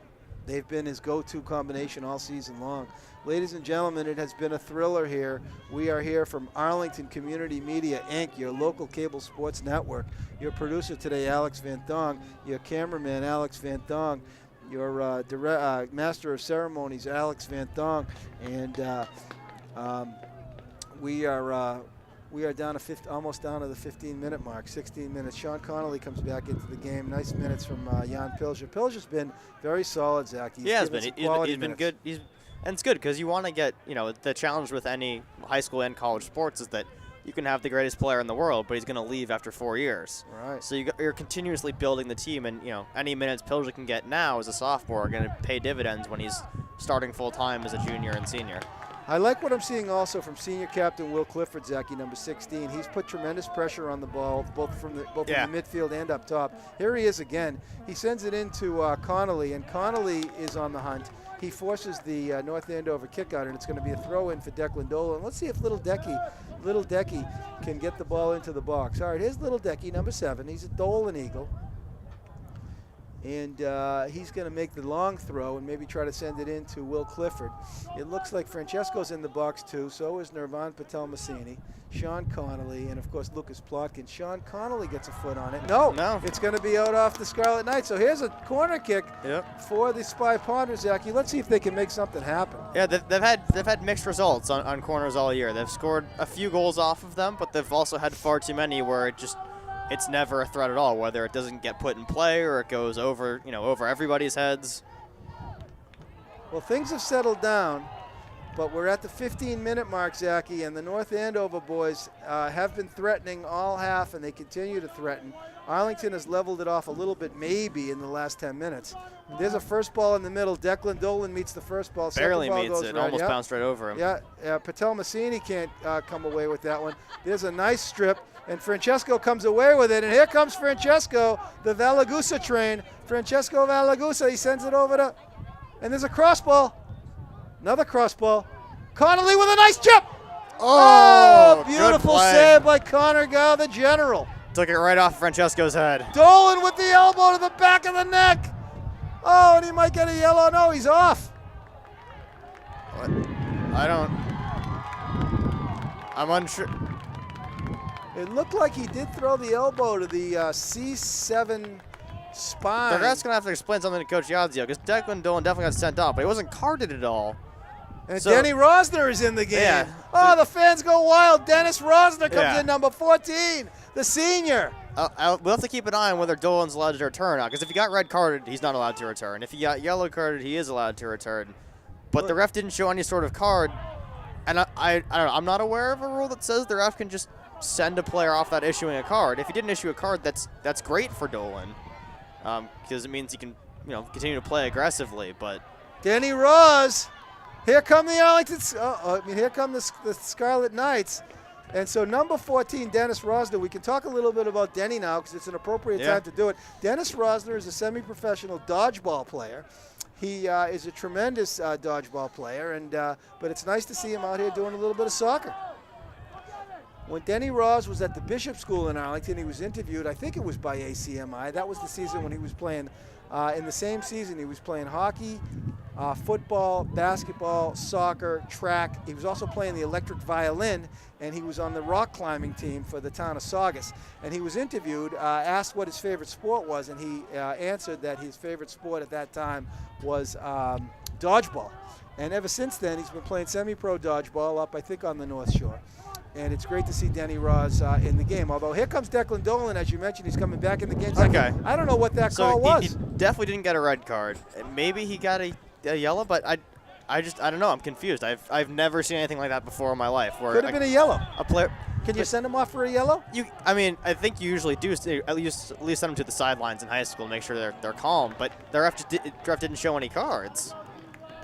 S2: They've been his go-to combination all season long. Ladies and gentlemen, it has been a thriller here. We are here from Arlington Community Media, Inc., your local cable sports network. Your producer today, Alex Van Thong. Your cameraman, Alex Van Thong. Your master of ceremonies, Alex Van Thong. And we are down to almost down to the 15-minute mark, 16 minutes. Sean Connolly comes back into the game. Nice minutes from Jan Pilger. Pilger's been very solid, Zach. He's
S3: been good. And it's good because you want to get, the challenge with any high school and college sports is that you can have the greatest player in the world, but he's going to leave after 4 years.
S2: Right.
S3: So you're continuously building the team, and any minutes Pilger can get now as a sophomore are going to pay dividends when he's starting full time as a junior and senior.
S2: I like what I'm seeing also from senior captain Will Clifford, Zachy, number 16. He's put tremendous pressure on the ball, both from the midfield and up top. Here he is again. He sends it into Connolly, and Connolly is on the hunt. He forces the North Andover kick out, and it's going to be a throw-in for Declan Dolan. Let's see if Little Decky can get the ball into the box. All right, here's Little Decky, number 7. He's a Dolan Eagle. And he's going to make the long throw and maybe try to send it into Will Clifford. It looks like Francesco's in the box too. So is Nirvan Patel-Massini, Sean Connolly, and of course Lucas Plotkin. Sean Connolly gets a foot on it. No. It's going to be out off the Scarlet Knights. So here's a corner kick for the Spy Ponders, Zachy. Let's see if they can make something happen.
S3: Yeah, they've had mixed results on corners all year. They've scored a few goals off of them, but they've also had far too many where it just it's never a threat at all, whether it doesn't get put in play or it goes over, over everybody's heads.
S2: Well, things have settled down, but we're at the 15-minute mark, Zachy, and the North Andover boys have been threatening all half, and they continue to threaten. Arlington has leveled it off a little bit, maybe, in the last 10 minutes. There's a first ball in the middle. Declan Dolan meets the first ball.
S3: Barely
S2: Second ball
S3: meets
S2: goes
S3: it.
S2: right.
S3: Almost bounced right over him.
S2: Yeah, Patel Massini can't come away with that one. There's a nice strip, and Francesco comes away with it. And here comes Francesco, the Valagusa train. Francesco Valagusa, he sends it over to, and there's a cross ball. Another cross ball. Connolly with a nice chip. Oh, beautiful save by Connor Gow, the general.
S3: Took it right off Francesco's head.
S2: Dolan with the elbow to the back of the neck. Oh, and he might get a yellow. No, he's off.
S3: What? I'm unsure.
S2: It looked like he did throw the elbow to the C7 spine.
S3: The ref's going to have to explain something to Coach Yazio, because Declan Dolan definitely got sent off, but he wasn't carded at all.
S2: And Denny Rosner is in the game.
S3: Yeah.
S2: Oh, the fans go wild. Dennis Rosner comes in, number 14, the senior.
S3: We'll have to keep an eye on whether Dolan's allowed to return, because if he got red carded, he's not allowed to return. If he got yellow carded, he is allowed to return. But the ref didn't show any sort of card, and I don't know. I'm not aware of a rule that says the ref can just send a player off without issuing a card. If he didn't issue a card, that's great for Dolan, because it means he can continue to play aggressively. But
S2: Denny Ross. Here come the Arlington. Here come the Scarlet Knights, and so number 14, Dennis Rosner. We can talk a little bit about Denny now because it's an appropriate time to do it. Dennis Rosner is a semi-professional dodgeball player. He is a tremendous dodgeball player, and but it's nice to see him out here doing a little bit of soccer. When Denny Ross was at the Bishop School in Arlington, he was interviewed. I think it was by ACMi. That was the season when he was playing. In the same season, he was playing hockey, football, basketball, soccer, track. He was also playing the electric violin, and he was on the rock climbing team for the town of Saugus. And he was interviewed, asked what his favorite sport was, and he answered that his favorite sport at that time was dodgeball. And ever since then, he's been playing semi-pro dodgeball up, I think, on the North Shore. And it's great to see Denny Ross in the game. Although here comes Declan Dolan, as you mentioned, he's coming back in the game.
S3: Okay.
S2: I don't know what that call was.
S3: He definitely didn't get a red card. Maybe he got a yellow, but I don't know. I'm confused. I've never seen anything like that before in my life. Where
S2: could have been a yellow.
S3: A player.
S2: Can you send him off for a yellow?
S3: I think you usually do at least send them to the sidelines in high school to make sure they're calm. But the ref didn't show any cards.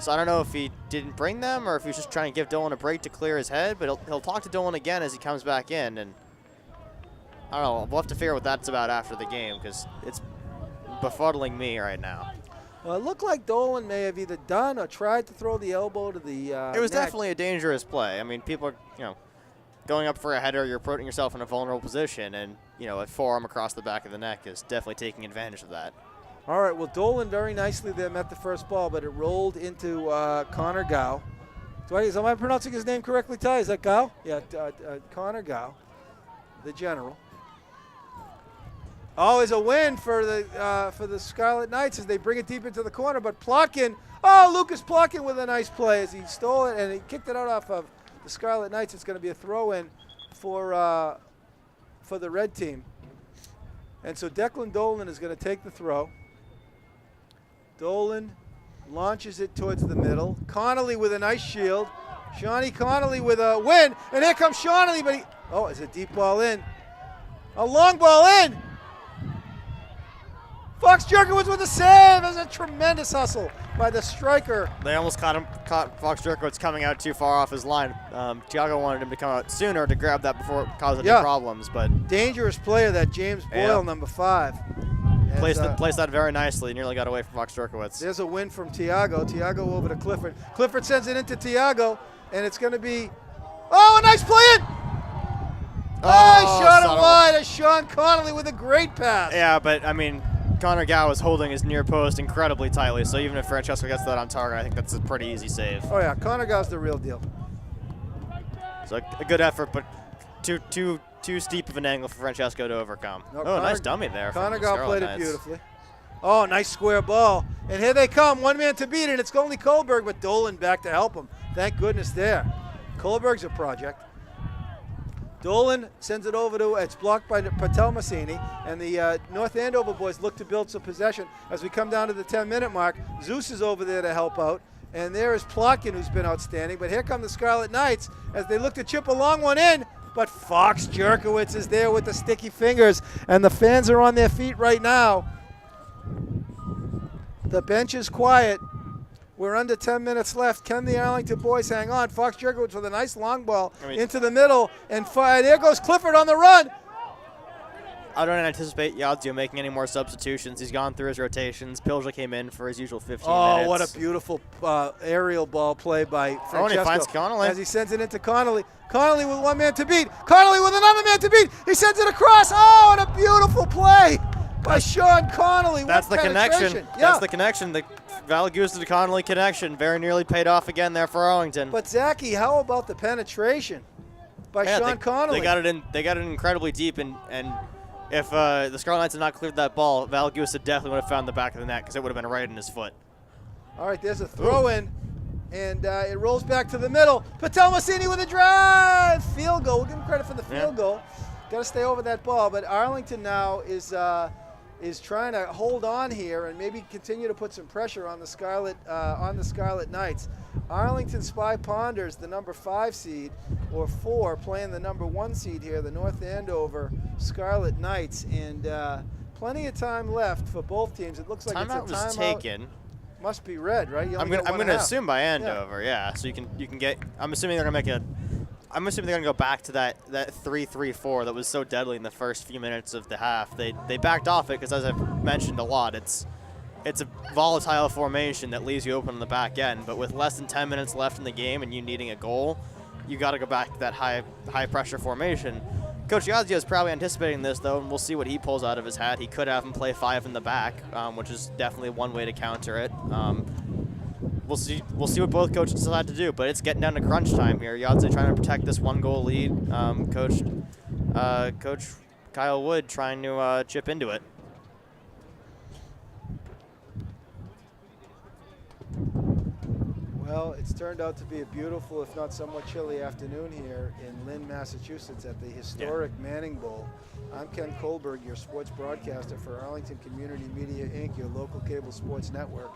S3: So I don't know if he didn't bring them or if he was just trying to give Dolan a break to clear his head, but he'll talk to Dolan again as he comes back in, and I don't know. We'll have to figure out what that's about after the game because it's befuddling me right now.
S2: Well, it looked like Dolan may have either done or tried to throw the elbow to the
S3: It was
S2: neck.
S3: definitely a dangerous play. I mean, people are, going up for a header, you're putting yourself in a vulnerable position, and, a forearm across the back of the neck is definitely taking advantage of that.
S2: All right, well, Dolan very nicely there met the first ball, but it rolled into Connor Gow. Am I pronouncing his name correctly, Ty? Is that Gow? Yeah, Connor Gow, the general. Always a win for the Scarlet Knights as they bring it deep into the corner, but Plotkin, Lucas Plotkin with a nice play as he stole it and he kicked it out off of the Scarlet Knights. It's going to be a throw-in for the red team. And so Declan Dolan is going to take the throw. Dolan launches it towards the middle. Connolly with a nice shield. Shawnee Connolly with a win. And here comes Shawnee, but it's a deep ball in. A long ball in. Fox Jerkowitz with a save. It was a tremendous hustle by the striker.
S3: They almost caught Fox Jerkowitz coming out too far off his line. Tiago wanted him to come out sooner to grab that before it caused any problems. But
S2: dangerous player, that James Boyle, number 5.
S3: Placed that very nicely. Nearly got away from Fox Jerkowitz.
S2: There's a win from Tiago. Tiago over to Clifford. Clifford sends it into Tiago, and it's going to be, a nice play in. He shot it wide. As Sean Connolly with a great pass.
S3: Yeah, but I mean, Connor Gow is holding his near post incredibly tightly. So even if Francesco gets that on target, I think that's a pretty easy save.
S2: Oh yeah, Connor Gow's the real deal.
S3: So a good effort, but too steep of an angle for Francesco to overcome. Nice dummy there.
S2: Connor Gow played it beautifully. Oh, nice square ball. And here they come, one man to beat it. It's only Kohlberg, but Dolan back to help him. Thank goodness there. Kohlberg's a project. Dolan sends it over to, it's blocked by Patel Massini, and the North Andover boys look to build some possession. As we come down to the 10-minute mark, Zeus is over there to help out, and there is Plotkin, who's been outstanding. But here come the Scarlet Knights as they look to chip a long one in, but Fox Jerkowitz is there with the sticky fingers, and the fans are on their feet right now. The bench is quiet. We're under 10 minutes left. Can the Arlington boys hang on? Fox Jerkowitz with a nice long ball into the middle, and there goes Clifford on the run.
S3: I don't anticipate Yadzio making any more substitutions. He's gone through his rotations. Pilja came in for his usual 15 minutes.
S2: Oh, what a beautiful aerial ball play by Francesco.
S3: He finds Connolly.
S2: As he sends it into Connolly. Connolly with one man to beat. Connolly with another man to beat. He sends it across. Oh, and a beautiful play by Sean Connolly.
S3: That's the connection.
S2: Yeah.
S3: That's the connection. The Valagusa to Connolly connection very nearly paid off again there for Arlington.
S2: But Zachy, how about the penetration by Sean Connolly?
S3: They got it in. They got it incredibly deep, and if the Scarlet Knights had not cleared that ball, Valagusa definitely would have found the back of the net because it would have been right in his foot.
S2: All right, there's a throw in, and it rolls back to the middle. Patel Massini with a drive, field goal. We'll give him credit for the field goal. Got to stay over that ball, but Arlington now is trying to hold on here and maybe continue to put some pressure on the Scarlet Knights. Arlington Spy Ponders, the number 5 seed, or 4, playing the number 1 seed here, the North Andover Scarlet Knights, and plenty of time left for both teams. It looks like it's a timeout.
S3: Was taken.
S2: Must be red, right?
S3: I'm gonna assume by Andover, yeah. So you can get. I'm assuming they're gonna go back to that 3-3-4 that was so deadly in the first few minutes of the half. They backed off it because, as I've mentioned a lot, it's a volatile formation that leaves you open on the back end. But with less than 10 minutes left in the game and you needing a goal, you got to go back to that high pressure formation. Coach Yadzio is probably anticipating this, though, and we'll see what he pulls out of his hat. He could have him play 5 in the back, which is definitely one way to counter it. We'll see what both coaches decide to do, but it's getting down to crunch time here. Yadzio trying to protect this 1-goal lead. Coach Kyle Wood trying to chip into it.
S2: Well, it's turned out to be a beautiful, if not somewhat chilly afternoon here in Lynn, Massachusetts at the historic Manning Bowl. I'm Ken Kohlberg, your sports broadcaster for Arlington Community Media, Inc., your local cable sports network.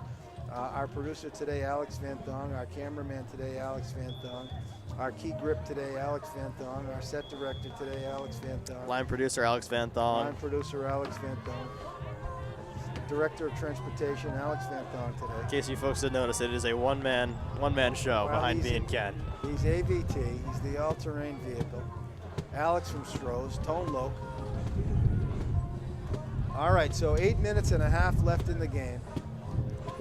S2: Our producer today, Alex Van Thong. Our cameraman today, Alex Van Thong. Our key grip today, Alex Van Thong. Our set director today, Alex Van Thong.
S3: Line producer, Alex Van Thong.
S2: Line producer, Alex Van Thong. Director of Transportation, Alex Van Thong today.
S3: In case you folks didn't notice, it is a one-man show behind me and Ken.
S2: He's AVT. He's the all-terrain vehicle. Alex from Stroh's, Tone Loke. All right, so 8 minutes and a half left in the game.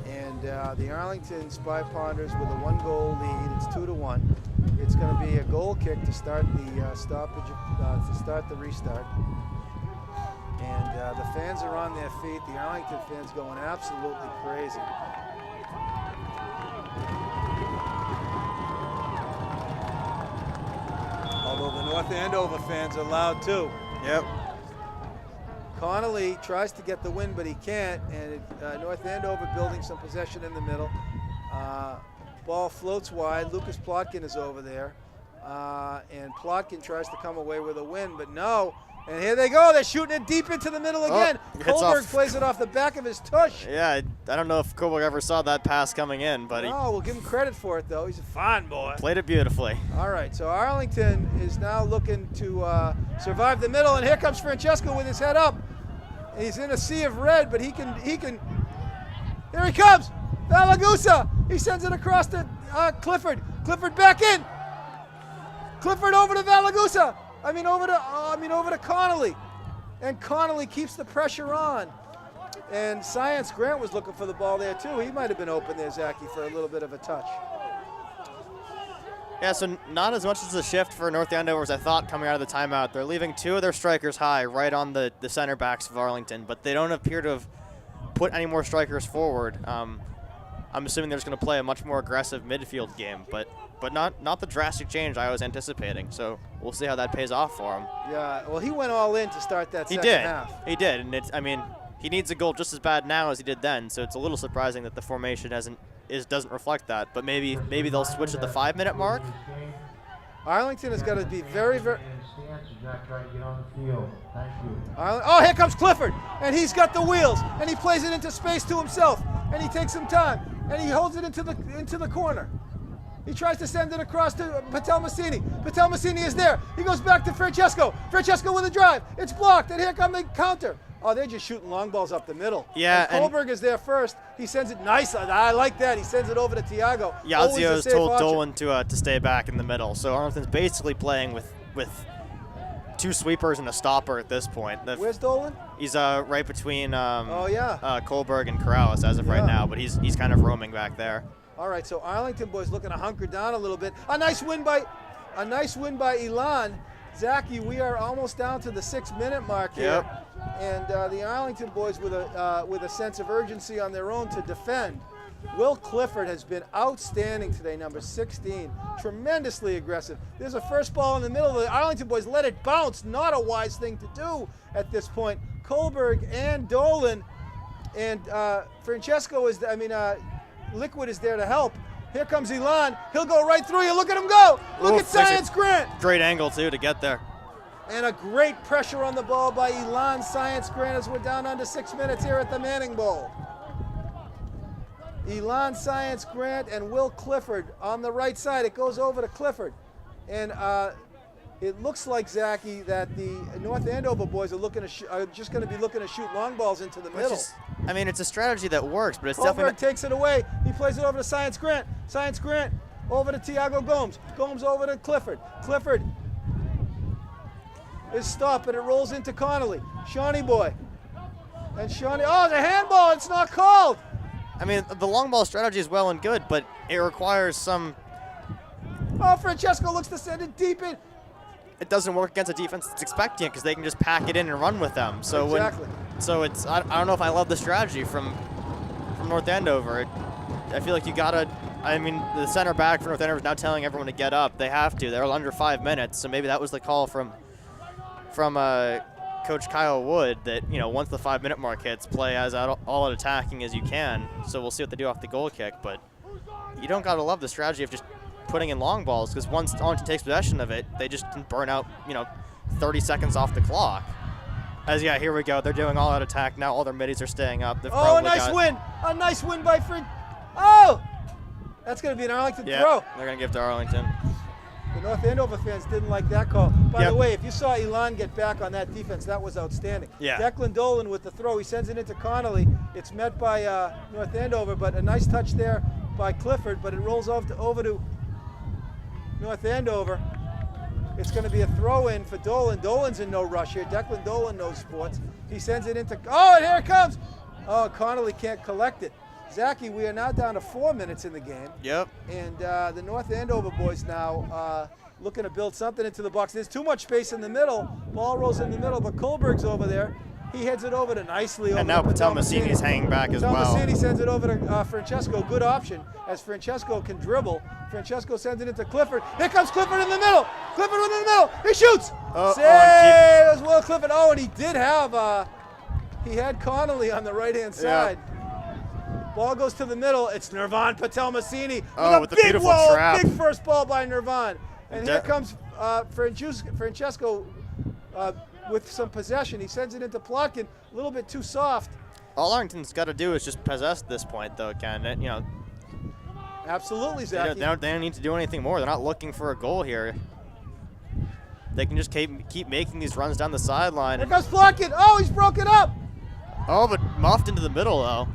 S2: And the Arlington Spy Ponders with a 1-goal lead. It's 2-1. It's going to be a goal kick to start the stoppage, to start the restart. And the fans are on their feet. The Arlington fans going absolutely crazy. Although the North Andover fans are loud too.
S3: Yep.
S2: Connolly tries to get the win, but he can't. And North Andover building some possession in the middle. Ball floats wide. Lucas Plotkin is over there. And Plotkin tries to come away with a win, but no. And here they go. They're shooting it deep into the middle again. Kohlberg plays it off the back of his tush.
S3: Yeah, I don't know if Kohlberg ever saw that pass coming in, but
S2: we'll give him credit for it, though. He's a fine boy.
S3: Played it beautifully.
S2: All right, so Arlington is now looking to survive the middle, and here comes Francesco with his head up. He's in a sea of red, but he can. Here he comes. Valagusa. He sends it across to Clifford. Clifford back in. Clifford over to Valagusa. Over to Connolly. And Connolly keeps the pressure on. And Science Grant was looking for the ball there too. He might have been open there, Zachy, for a little bit of a touch.
S3: Yeah, so not as much as a shift for North Andover as I thought coming out of the timeout. They're leaving 2 of their strikers high right on the center backs of Arlington, but they don't appear to have put any more strikers forward. I'm assuming they're just going to play a much more aggressive midfield game, but not the drastic change I was anticipating. So we'll see how that pays off for him.
S2: Yeah, well, he went all in to start that second half.
S3: He did, and he needs a goal just as bad now as he did then. So it's a little surprising that the formation doesn't reflect that. But maybe they'll switch at the 5-minute mark.
S2: Arlington has got to be very, very. Oh, here comes Clifford, and he's got the wheels, and he plays it into space to himself, and he takes some time, and he holds it into the corner. He tries to send it across to Patel Massini. Patel Massini is there. He goes back to Francesco. Francesco with a drive. It's blocked, and here comes the counter. Oh, they're just shooting long balls up the middle.
S3: Yeah,
S2: and Kohlberg is there first. He sends it nice. I like that. He sends it over to Tiago.
S3: Yazio's told Dolan to stay back in the middle. So Arlington's basically playing with two sweepers and a stopper at this point.
S2: Where's Dolan?
S3: He's right between
S2: Kohlberg
S3: and Corrales as of right now, but he's kind of roaming back there.
S2: All right, so Arlington boys looking to hunker down a little bit. A nice win by Elan. Zachy, we are almost down to the 6-minute mark here.
S3: Yep.
S2: And the Arlington boys with a sense of urgency on their own to defend. Will Clifford has been outstanding today, number 16. Tremendously aggressive. There's a first ball in the middle. The Arlington boys let it bounce. Not a wise thing to do at this point. Kohlberg and Dolan and Francesco is, Liquid is there to help. Here comes Elan. He'll go right through you. Look at him go. Look at Science Grant.
S3: Great angle, too, to get there.
S2: And a great pressure on the ball by Elan Science Grant as we're down under 6 minutes here at the Manning Bowl. Elan Science Grant and Will Clifford on the right side. It goes over to Clifford. And it looks like, Zachy, that the North Andover boys are just going to be looking to shoot long balls into the middle.
S3: It's a strategy that works, but it's
S2: Kohlberg
S3: definitely
S2: takes it away. He plays it over to Science Grant. Science Grant over to Tiago Gomes. Gomes over to Clifford. Clifford is stopped, and it rolls into Connolly. Shawnee boy. And Shawnee, it's a handball. It's not called.
S3: The long ball strategy is well and good, but it requires some.
S2: Oh, Francesco looks to send it deep in.
S3: It doesn't work against a defense that's expecting it because they can just pack it in and run with them. So
S2: exactly.
S3: I don't know if I love the strategy from North Andover. I feel like you gotta. The center back for North Andover is now telling everyone to get up. They have to. They're under 5 minutes, so maybe that was the call from Coach Kyle Wood that once the 5-minute mark hits, play as all out attacking as you can. So we'll see what they do off the goal kick, but you don't gotta love the strategy of just putting in long balls because once Arlington takes possession of it, they just can burn out 30 seconds off the clock. Here we go. They're doing all out attack now. All their middies are staying up.
S2: A nice win by Fred. Oh, that's going to be an Arlington throw.
S3: They're going to give it to Arlington.
S2: The North Andover fans didn't like that call. By the way, if you saw Elan get back on that defense, that was outstanding.
S3: Yeah.
S2: Declan Dolan with the throw. He sends it into Connolly. It's met by North Andover, but a nice touch there by Clifford, but it rolls over to North Andover. It's going to be a throw-in for Dolan. Dolan's in no rush here. Declan Dolan knows sports. He sends it into, and here it comes. Oh, Connolly can't collect it. Zachy, we are now down to 4 minutes in the game.
S3: Yep.
S2: And the North Andover boys now looking to build something into the box. There's too much space in the middle. Ball rolls in the middle, but Kohlberg's over there. He heads it over to nicely.
S3: And now Patel Massini is hanging back as well.
S2: Patel Massini sends it over to Francesco. Good option as Francesco can dribble. Francesco sends it into Clifford. Here comes Clifford in the middle. Clifford in the middle. He shoots. Save as well, Clifford. Oh, and he did have, he had Connolly on the right-hand side. Ball goes to the middle. It's Nirvan Patel Massini with a big
S3: beautiful trap.
S2: Big first ball by Nirvan. And here comes Francesco with some possession. He sends it into Plotkin. A little bit too soft.
S3: All Arlington's got to do is just possess at this point, though, Ken.
S2: Absolutely, Zach.
S3: They don't need to do anything more. They're not looking for a goal here. They can just keep making these runs down the sideline.
S2: Here comes Plotkin. Oh, he's broken up.
S3: Oh, but muffed into the middle, though.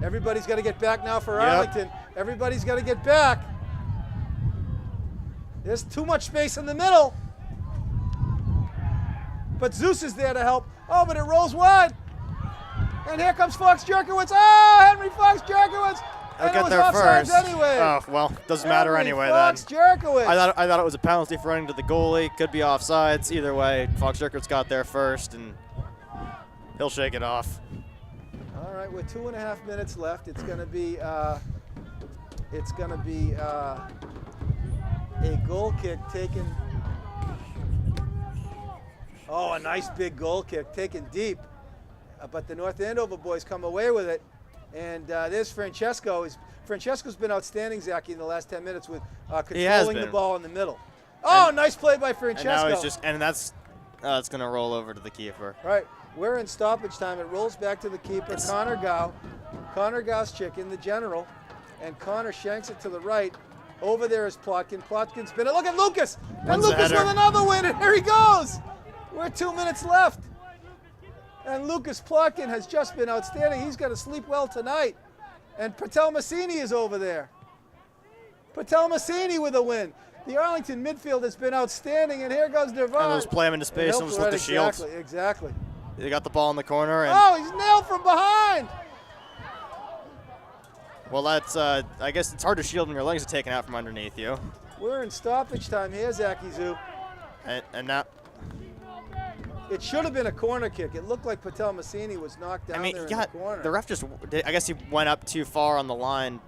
S2: Everybody's got to get back now for Arlington. Everybody's got to get back. There's too much space in the middle. But Zeus is there to help. Oh, but it rolls wide. And here comes Fox Jerkowitz. Oh, Henry Fox Jerkowitz.
S3: He'll get there first.
S2: Anyway.
S3: Oh, well, doesn't matter anyway
S2: Fox
S3: then.
S2: Jerkowitz.
S3: I thought it was a penalty for running to the goalie. Could be offsides. Either way, Fox Jerkowitz got there first, and he'll shake it off.
S2: All right, with 2.5 minutes left, it's going to be a goal kick taken. Oh, a nice big goal kick taken deep, but the North Andover boys come away with it. And there's Francesco. Francesco's been outstanding, Zachy, in the last 10 minutes with controlling the ball in the middle. Oh, nice play by Francesco.
S3: And now he's just, and that's it's going to roll over to the keeper.
S2: Right. We're in stoppage time. It rolls back to the keeper, Connor Gow. Connor Gow's chicken, the general. And Connor shanks it to the right. Over there is Plotkin. Plotkin's spin it. Look at Lucas. And Lucas with another win. And here he goes. We're 2 minutes left. And Lucas Plotkin has just been outstanding. He's going to sleep well tonight. And Patel Massini is over there. Patel Massini with a win. The Arlington midfield has been outstanding, and here goes Devon.
S3: And those play him into space almost with the shield.
S2: Exactly.
S3: They got the ball in the corner. And
S2: oh, he's nailed from behind.
S3: Well, that's, I guess it's hard to shield when your legs are taken out from underneath you.
S2: We're in stoppage time here, Zachy Zoo.
S3: And now.
S2: It should have been a corner kick. It looked like Patel Massini was knocked down there in the corner.
S3: The ref just, I guess he went up too far on the line.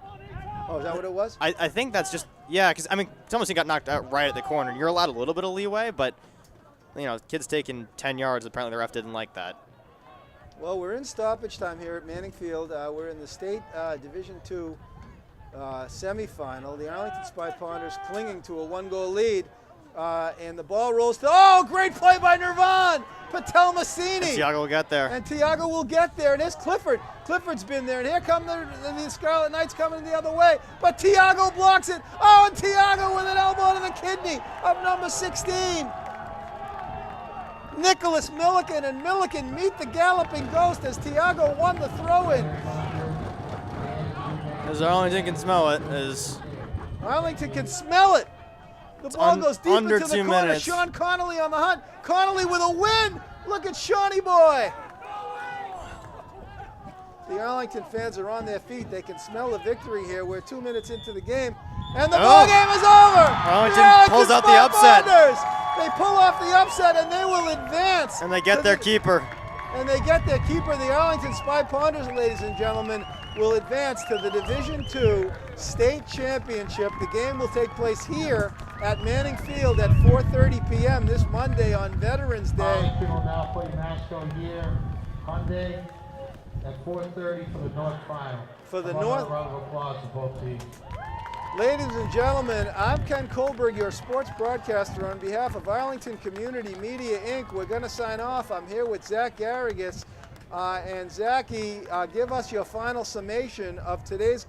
S2: Oh, is that what it was?
S3: I think that's just, yeah, because, I mean, Patel Massini got knocked out right at the corner. You're allowed a little bit of leeway, but, you know, kids taking 10 yards, apparently the ref didn't like that.
S2: Well, we're in stoppage time here at Manning Field. We're in the state Division II semifinal. The Arlington Spy Ponders clinging to a 1-goal lead. And the ball rolls to, oh, great play by Nirvan. Patel Massini.
S3: And Tiago will get there.
S2: And Tiago will get there. And there's Clifford. Clifford's been there. And here come the Scarlet Knights coming the other way. But Tiago blocks it. Oh, and Tiago with an elbow to the kidney of number 16. Nicholas Milliken, and Milliken meet the galloping ghost as Tiago won the throw-in.
S3: As Arlington can smell it.
S2: Arlington can smell it. The ball goes deep into the corner.
S3: Minutes.
S2: Sean Connolly on the hunt. Connolly with a win. Look at Shawnee boy. The Arlington fans are on their feet. They can smell the victory here. We're 2 minutes into the game. And the ball game is over.
S3: Arlington pulls out the upset.
S2: They pull off the upset and they will advance.
S3: And they get their keeper.
S2: And they get their keeper. The Arlington Spy Ponders, ladies and gentlemen, will advance to the Division II State Championship. The game will take place here at Manning Field at 4:30 p.m. this Monday on Veterans Day.
S5: Arlington will now play Nashville here Monday at 4:30 for the North Final.
S2: For the
S5: North. A round of applause to both teams.
S2: Ladies and gentlemen, I'm Ken Kohlberg, your sports broadcaster. On behalf of Arlington Community Media, Inc., we're going to sign off. I'm here with Zach Garrigus. And Zachy, give us your final summation of today's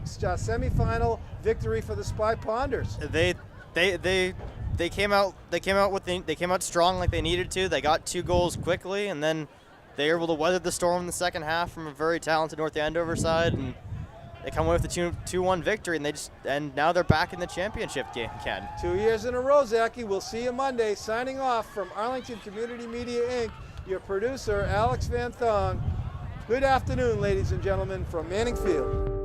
S2: semifinal victory for the Spy Ponders.
S3: They came out strong like they needed to. They got 2 goals quickly, and then they were able to weather the storm in the second half from a very talented North Andover side, and they come away with the 2-1 victory, and now they're back in the championship game, Ken.
S2: 2 years in a row, Zachy. We'll see you Monday. Signing off from Arlington Community Media, Inc., your producer, Alex Van Thong. Good afternoon, ladies and gentlemen, from Manning Field.